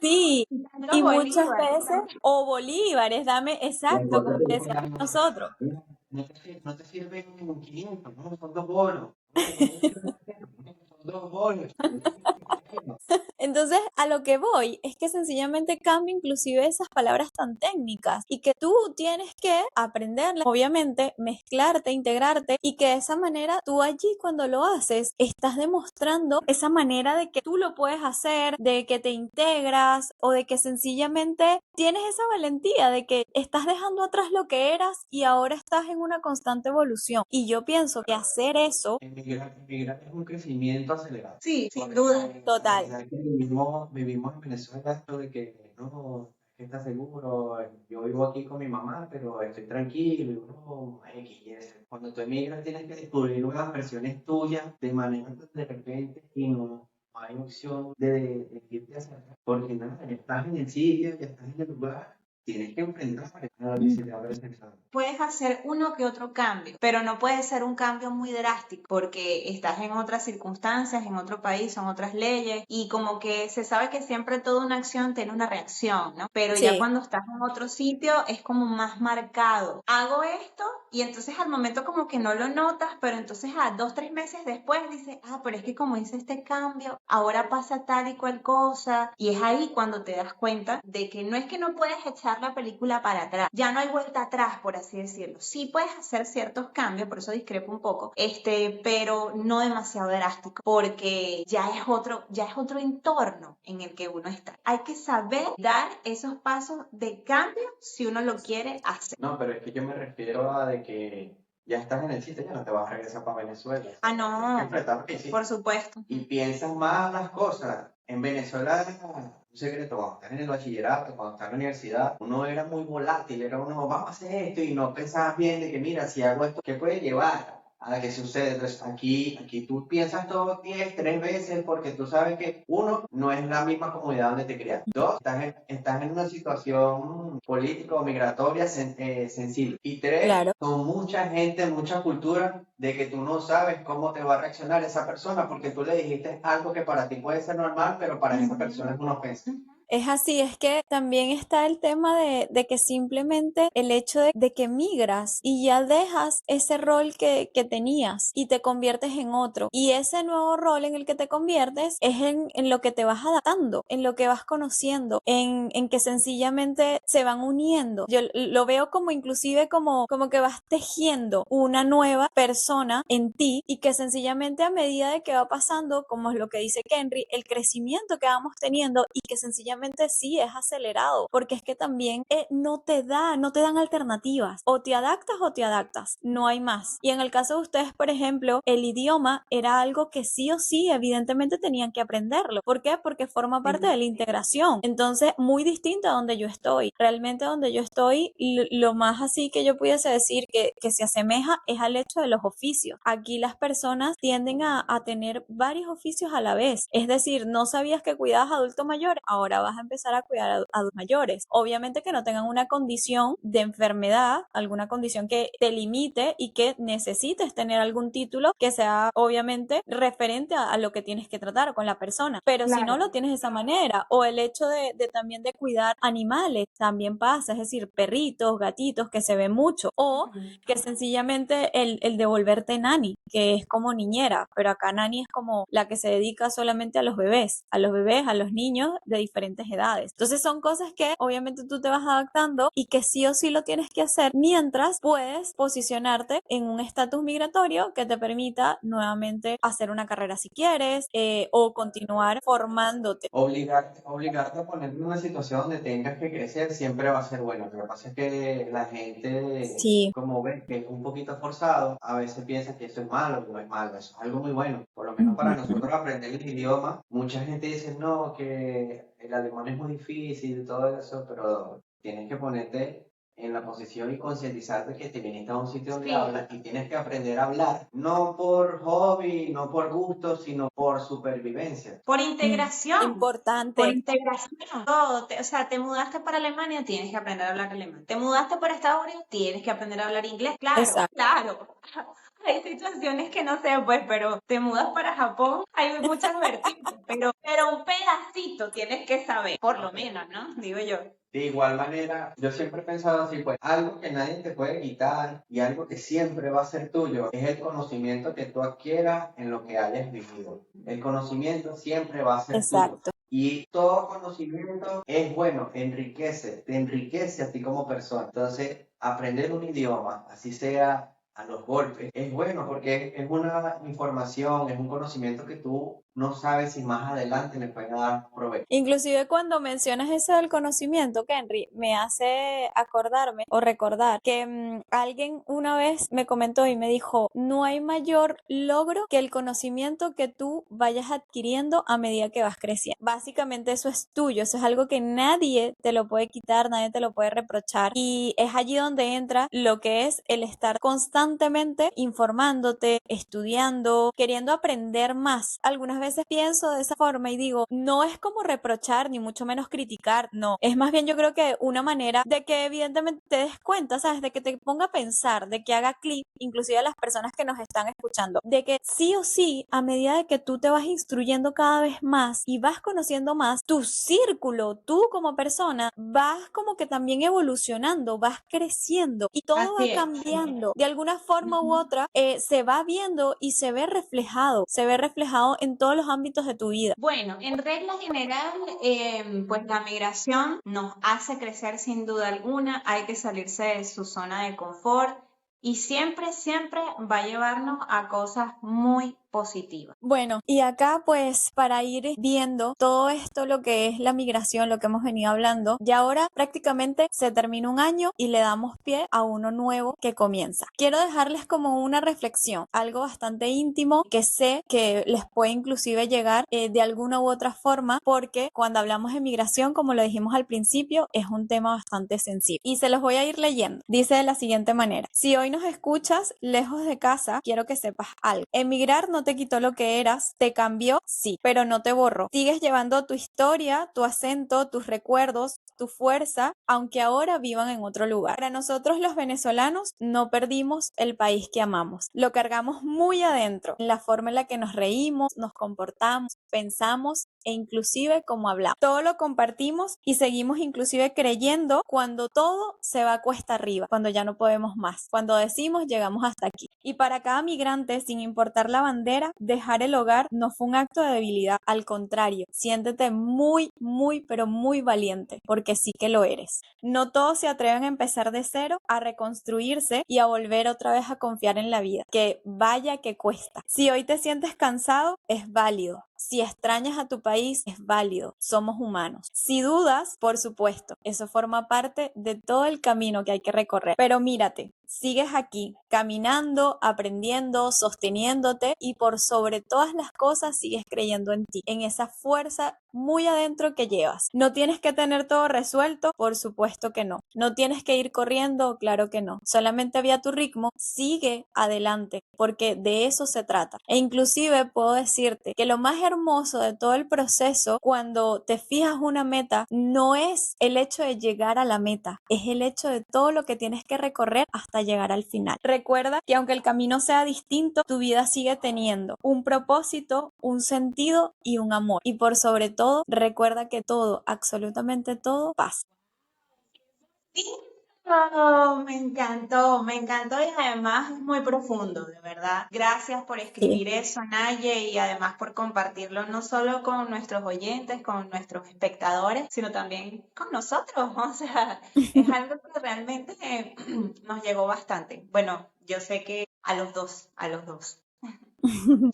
Sí, Los y muchas bolívares. veces, o bolívares, dame exacto, como decíamos nosotros. no te sirven 500, no, son 2 bolos. Son 2 bolos. Entonces, a lo que voy es que sencillamente cambia inclusive esas palabras tan técnicas y que tú tienes que aprenderlas, obviamente, mezclarte, integrarte y que de esa manera tú allí cuando lo haces estás demostrando esa manera de que tú lo puedes hacer, de que te integras o de que sencillamente tienes esa valentía de que estás dejando atrás lo que eras y ahora estás en una constante evolución. Y yo pienso que hacer eso, Emigrar es un crecimiento acelerado. Sí, sin Porque duda. la total. verdad es que vivimos en Venezuela esto de que no, que está seguro, yo vivo aquí con mi mamá, pero estoy tranquilo, y uno, X, y S. Cuando tú emigras tienes que descubrir nuevas versiones tuyas de manera de repente y no hay opción de irte hacia atrás, porque nada, ya estás en el sitio, ya estás en el lugar, tienes que enfrentar a lo que se te ha presentado. Puedes hacer uno que otro cambio, pero no puede ser un cambio muy drástico porque estás en otras circunstancias, en otro país, son otras leyes y como que se sabe que siempre toda una acción tiene una reacción, ¿no? Pero ya Sí, cuando estás en otro sitio es como más marcado. Hago esto y entonces al momento como que no lo notas, pero entonces a 2, 3 meses después dices, pero es que como hice este cambio, ahora pasa tal y cual cosa y es ahí cuando te das cuenta de que no es que no puedes echar la película para atrás, ya no hay vuelta atrás, por así decirlo. Sí puedes hacer ciertos cambios, por eso discrepo un poco, pero no demasiado drástico, porque ya es otro entorno en el que uno está. Hay que saber dar esos pasos de cambio si uno lo quiere hacer. No, pero es que yo me refiero a de que ya estás en el sitio, ya no te vas a regresar para Venezuela. Tienes que No, enfrentar lo que hiciste. por supuesto. Y piensas más las cosas. En Venezuela, un secreto, cuando estás en el bachillerato, cuando estás en la universidad, uno era muy volátil, era uno, vamos a hacer esto, y no pensabas bien de que, mira, si hago esto, ¿qué puede llevar a que suceda? Entonces, aquí tú piensas todo 10, 3 veces, porque tú sabes que, uno, no es la misma comunidad donde te criaste. Dos, estás en una situación política o migratoria sensible. Y tres, claro. son mucha gente, mucha cultura, de que tú no sabes cómo te va a reaccionar esa persona, porque tú le dijiste algo que para ti puede ser normal, pero para esa persona es una ofensa. Es así, es que también está el tema de que simplemente el hecho de que migras y ya dejas ese rol que tenías y te conviertes en otro. Y ese nuevo rol en el que te conviertes es en lo que te vas adaptando, en lo que vas conociendo, en que sencillamente se van uniendo. Yo lo veo como inclusive como que vas tejiendo una nueva persona en ti y que sencillamente a medida de que va pasando, como es lo que dice Kenry, el crecimiento que vamos teniendo y que sencillamente sí es acelerado, porque es que también no te dan alternativas, o te adaptas, no hay más. Y en el caso de ustedes, por ejemplo, el idioma era algo que sí o sí, evidentemente tenían que aprenderlo. ¿Por qué? Porque forma parte de la integración. Entonces, muy distinto a donde yo estoy. Realmente donde yo estoy, lo más así que yo pudiese decir que se asemeja es al hecho de los oficios. Aquí las personas tienden a tener varios oficios a la vez. Es decir, no sabías que cuidabas a adultos mayores, ahora vas a empezar a cuidar a adultos mayores. Obviamente que no tengan una condición de enfermedad, alguna condición que te limite y que necesites tener algún título que sea obviamente referente a lo que tienes que tratar con la persona. Pero si no lo tienes de esa manera, o el hecho de también de cuidar animales, también pasa, es decir, perritos, gatitos, que se ve mucho, o que sencillamente el devolverte nani, que es como niñera, pero acá nani es como la que se dedica solamente a los bebés, a los niños de diferentes edades. Entonces son cosas que obviamente tú te vas adaptando y que sí o sí lo tienes que hacer mientras puedes posicionarte en un estatus migratorio que te permita nuevamente hacer una carrera si quieres, o continuar formándote. Obligarte a ponerte en una situación donde tengas que crecer siempre va a ser bueno. Lo que pasa es que la gente, Sí, como ves que es un poquito forzado, a veces piensa que eso es malo, no es malo, eso es algo muy bueno. Por lo menos para nosotros aprender el idioma, mucha gente dice, no, que el alemán es muy difícil y todo eso, pero tienes que ponerte en la posición y concientizarte que te viniste a un sitio donde hablas y tienes que aprender a hablar, no por hobby, no por gusto, sino por supervivencia. Por integración. Por importante. integración. O sea, te mudaste para Alemania, tienes que aprender a hablar alemán. Te mudaste para Estados Unidos, tienes que aprender a hablar inglés. Claro, Exacto. claro. Hay situaciones que no sé, pues, pero te mudas para Japón, hay muchas vertientes, pero un pedacito tienes que saber, por lo menos, ¿no? Digo yo. De igual manera, yo siempre he pensado así, pues algo que nadie te puede quitar y algo que siempre va a ser tuyo es el conocimiento que tú adquieras en lo que hayas vivido. El conocimiento siempre va a ser tuyo. Exacto. Y todo conocimiento es bueno, te enriquece a ti como persona. Entonces, aprender un idioma, así sea a los golpes, es bueno porque es una información, es un conocimiento que tú no sabes si más adelante le pueden dar provecho. Inclusive cuando mencionas eso del conocimiento, Kenry, me hace acordarme o recordar que alguien una vez me comentó y me dijo, no hay mayor logro que el conocimiento que tú vayas adquiriendo a medida que vas creciendo. Básicamente eso es tuyo, eso es algo que nadie te lo puede quitar, nadie te lo puede reprochar, y es allí donde entra lo que es el estar constantemente informándote, estudiando, queriendo aprender más. Algunas veces pienso de esa forma y digo, no es como reprochar ni mucho menos criticar, no, es más bien yo creo que una manera de que evidentemente te des cuenta, ¿sabes? De que te ponga a pensar, de que haga clic, inclusive a las personas que nos están escuchando, de que sí o sí, a medida de que tú te vas instruyendo cada vez más y vas conociendo más, tu círculo, tú como persona, vas como que también evolucionando, vas creciendo y todo va Así es. cambiando. De alguna forma u Ujú. otra, se va viendo y se ve reflejado en todos los ámbitos de tu vida. Bueno, en regla general, pues la migración nos hace crecer sin duda alguna, hay que salirse de su zona de confort y siempre, siempre va a llevarnos a cosas muy positivas. Bueno, y acá pues para ir viendo todo esto, lo que es la migración, lo que hemos venido hablando, y ahora prácticamente se termina un año y le damos pie a uno nuevo que comienza. Quiero dejarles como una reflexión, algo bastante íntimo que sé que les puede inclusive llegar de alguna u otra forma, porque cuando hablamos de migración, como lo dijimos al principio, es un tema bastante sensible. Y se los voy a ir leyendo. Dice de la siguiente manera: si hoy nos escuchas lejos de casa, quiero que sepas algo. Emigrar no te quitó lo que eras, te cambió, sí, pero no te borró. Sigues llevando tu historia, tu acento, tus recuerdos, tu fuerza, aunque ahora vivan en otro lugar. Para nosotros los venezolanos no perdimos el país que amamos. Lo cargamos muy adentro, en la forma en la que nos reímos, nos comportamos, pensamos e inclusive cómo hablamos. Todo lo compartimos y seguimos inclusive creyendo cuando todo se va cuesta arriba, cuando ya no podemos más, cuando decimos llegamos hasta aquí. Y para cada migrante, sin importar la bandera, dejar el hogar no fue un acto de debilidad, al contrario, siéntete muy, muy, pero muy valiente, porque sí que lo eres. No todos se atreven a empezar de cero, a reconstruirse y a volver otra vez a confiar en la vida, que vaya que cuesta. Si hoy te sientes cansado, es válido. Si extrañas a tu país, es válido. Somos humanos. Si dudas, por supuesto, eso forma parte de todo el camino que hay que recorrer. Pero mírate, sigues aquí, caminando, aprendiendo, sosteniéndote y por sobre todas las cosas sigues creyendo en ti, en esa fuerza muy adentro que llevas. ¿No tienes que tener todo resuelto? Por supuesto que no. ¿No tienes que ir corriendo? Claro que no. Solamente ve a tu ritmo, sigue adelante, porque de eso se trata. E inclusive puedo decirte que lo más hermoso de todo el proceso, cuando te fijas una meta, no es el hecho de llegar a la meta, es el hecho de todo lo que tienes que recorrer hasta llegar al final. Recuerda que aunque el camino sea distinto, tu vida sigue teniendo un propósito, un sentido y un amor. Y por sobre todo, recuerda que todo, absolutamente todo, pasa. Sí, me encantó y además es muy profundo, de verdad. Gracias por Sí. escribir eso, Naye, y además por compartirlo no solo con nuestros oyentes, con nuestros espectadores, sino también con nosotros. O sea, es algo que realmente nos llegó bastante. Bueno, yo sé que a los dos.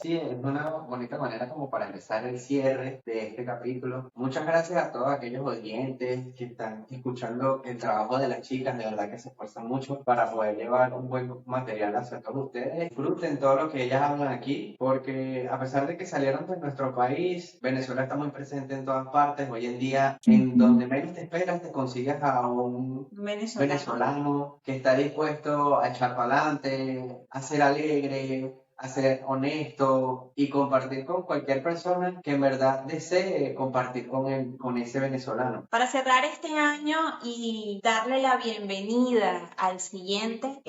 Sí, es una bonita manera como para empezar el cierre de este capítulo. Muchas gracias a todos aquellos oyentes que están escuchando el trabajo de las chicas, de verdad que se esfuerzan mucho para poder llevar un buen material hacia todos ustedes. Disfruten todo lo que ellas hablan aquí, porque a pesar de que salieron de nuestro país, Venezuela está muy presente en todas partes. Hoy en día, en donde menos te esperas, te consigues a un Venezolano. venezolano que está dispuesto a echar para adelante, a ser alegre, a ser honesto y compartir con cualquier persona que en verdad desee compartir con ese venezolano. Para cerrar este año y darle la bienvenida al siguiente,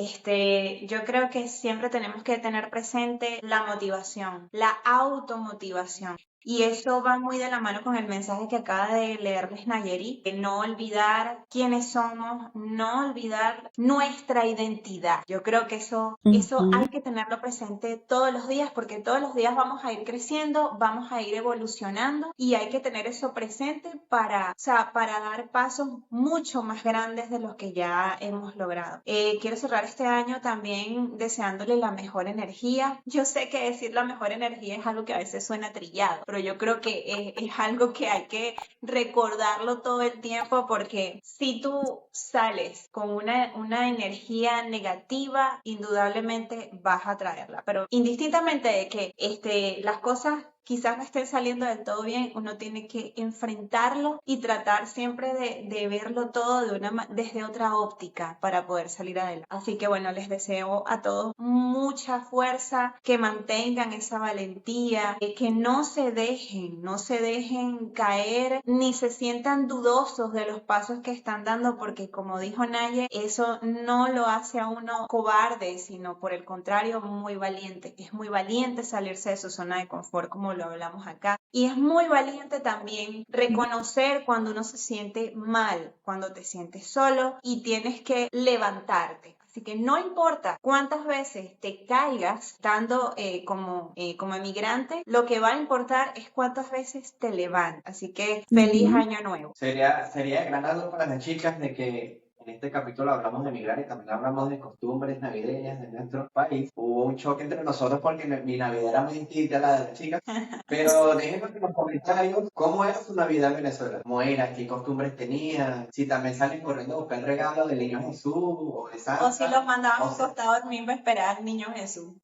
yo creo que siempre tenemos que tener presente la motivación, la automotivación. Y eso va muy de la mano con el mensaje que acaba de leerles Nayeri, de no olvidar quiénes somos, no olvidar nuestra identidad. Yo creo que eso Ujú. hay que tenerlo presente todos los días porque todos los días vamos a ir creciendo, vamos a ir evolucionando y hay que tener eso presente para, o sea, para dar pasos mucho más grandes de los que ya hemos logrado. Quiero cerrar este año también deseándole la mejor energía. Yo sé que decir la mejor energía es algo que a veces suena trillado, pero yo creo que es algo que hay que recordarlo todo el tiempo porque si tú sales con una energía negativa, indudablemente vas a traerla. Pero indistintamente de que las cosas quizás no estén saliendo del todo bien, uno tiene que enfrentarlo y tratar siempre de verlo todo desde otra óptica para poder salir adelante. Así que bueno, les deseo a todos mucha fuerza, que mantengan esa valentía, que no se dejen caer ni se sientan dudosos de los pasos que están dando, porque como dijo Naye, eso no lo hace a uno cobarde, sino por el contrario, muy valiente. Es muy valiente salirse de su zona de confort, como lo hablamos acá. Y es muy valiente también reconocer cuando uno se siente mal, cuando te sientes solo y tienes que levantarte. Así que no importa cuántas veces te caigas estando como emigrante, lo que va a importar es cuántas veces te levantas. Así que feliz año nuevo. Sería de gran algo para las chicas de que en este capítulo hablamos de migrar y también hablamos de costumbres navideñas de nuestro país. Hubo un choque entre nosotros porque mi Navidad era muy distinta a la de las chicas. Pero déjenos en los comentarios cómo era su Navidad en Venezuela. ¿Cómo era? ¿Qué costumbres tenían? Si también salen corriendo a buscar el regalo del niño Jesús o de Santa. O si los mandaban acostados al mismo a esperar al niño Jesús.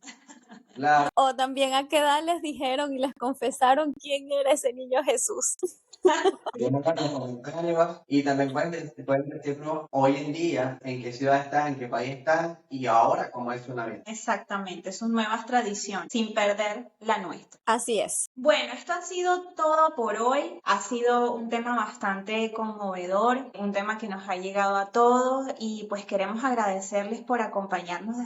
Claro. O también a qué edad les dijeron y les confesaron quién era ese niño Jesús. Y también pueden decirnos hoy en día en qué ciudad estás, en qué país estás y ahora cómo es su Navidad. Exactamente, sus nuevas tradiciones, sin perder la nuestra. Así es. Bueno, esto ha sido todo por hoy. Ha sido un tema bastante conmovedor, un tema que nos ha llegado a todos y pues queremos agradecerles por acompañarnos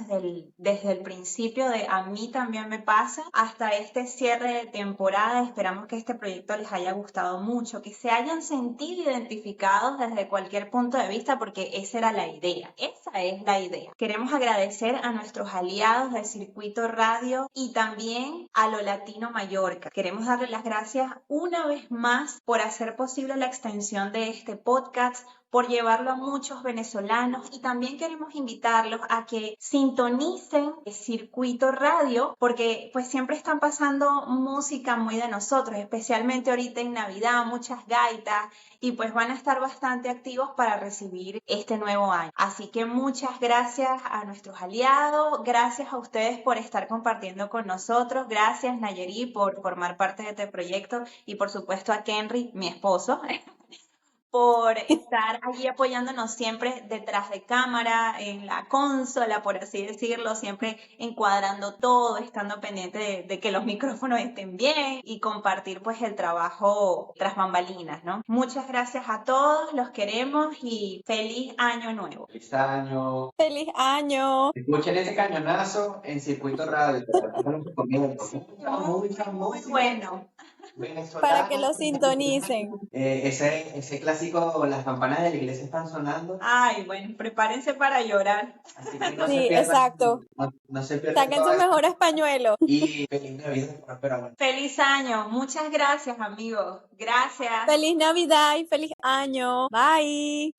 desde el principio de A mí también me pasa hasta este cierre de temporada. Esperamos que este proyecto les haya gustado mucho, que se hayan sentido identificados desde cualquier punto de vista, porque esa era la idea. Esa es la idea. Queremos agradecer a nuestros aliados del Circuito Radio y también a Lo Latino Mallorca. Queremos darle las gracias una vez más por hacer posible la extensión de este podcast, por llevarlo a muchos venezolanos, y también queremos invitarlos a que sintonicen el Circuito Radio, porque pues siempre están pasando música muy de nosotros, especialmente ahorita en Navidad, muchas gaitas, y pues van a estar bastante activos para recibir este nuevo año. Así que muchas gracias a nuestros aliados, gracias a ustedes por estar compartiendo con nosotros, gracias Nayeri por formar parte de este proyecto y por supuesto a Kenry, mi esposo, por estar allí apoyándonos siempre detrás de cámara, en la consola, por así decirlo, siempre encuadrando todo, estando pendiente de que los micrófonos estén bien y compartir pues el trabajo tras bambalinas, ¿no? Muchas gracias a todos, los queremos y feliz año nuevo. Feliz año. ¡Feliz año! Escuchen ese cañonazo en Circuito Radio. Muy bueno. Para que lo sintonicen. Ese clásico, las campanas de la iglesia están sonando. Ay, bueno, prepárense para llorar. Así que no Sí, se pierdan, exacto. no se pierdan Saquen todo sus esto. mejores pañuelos. Y feliz Navidad, próspero año. Feliz año. Muchas gracias, amigos. Gracias. ¡Feliz Navidad y feliz año! Bye.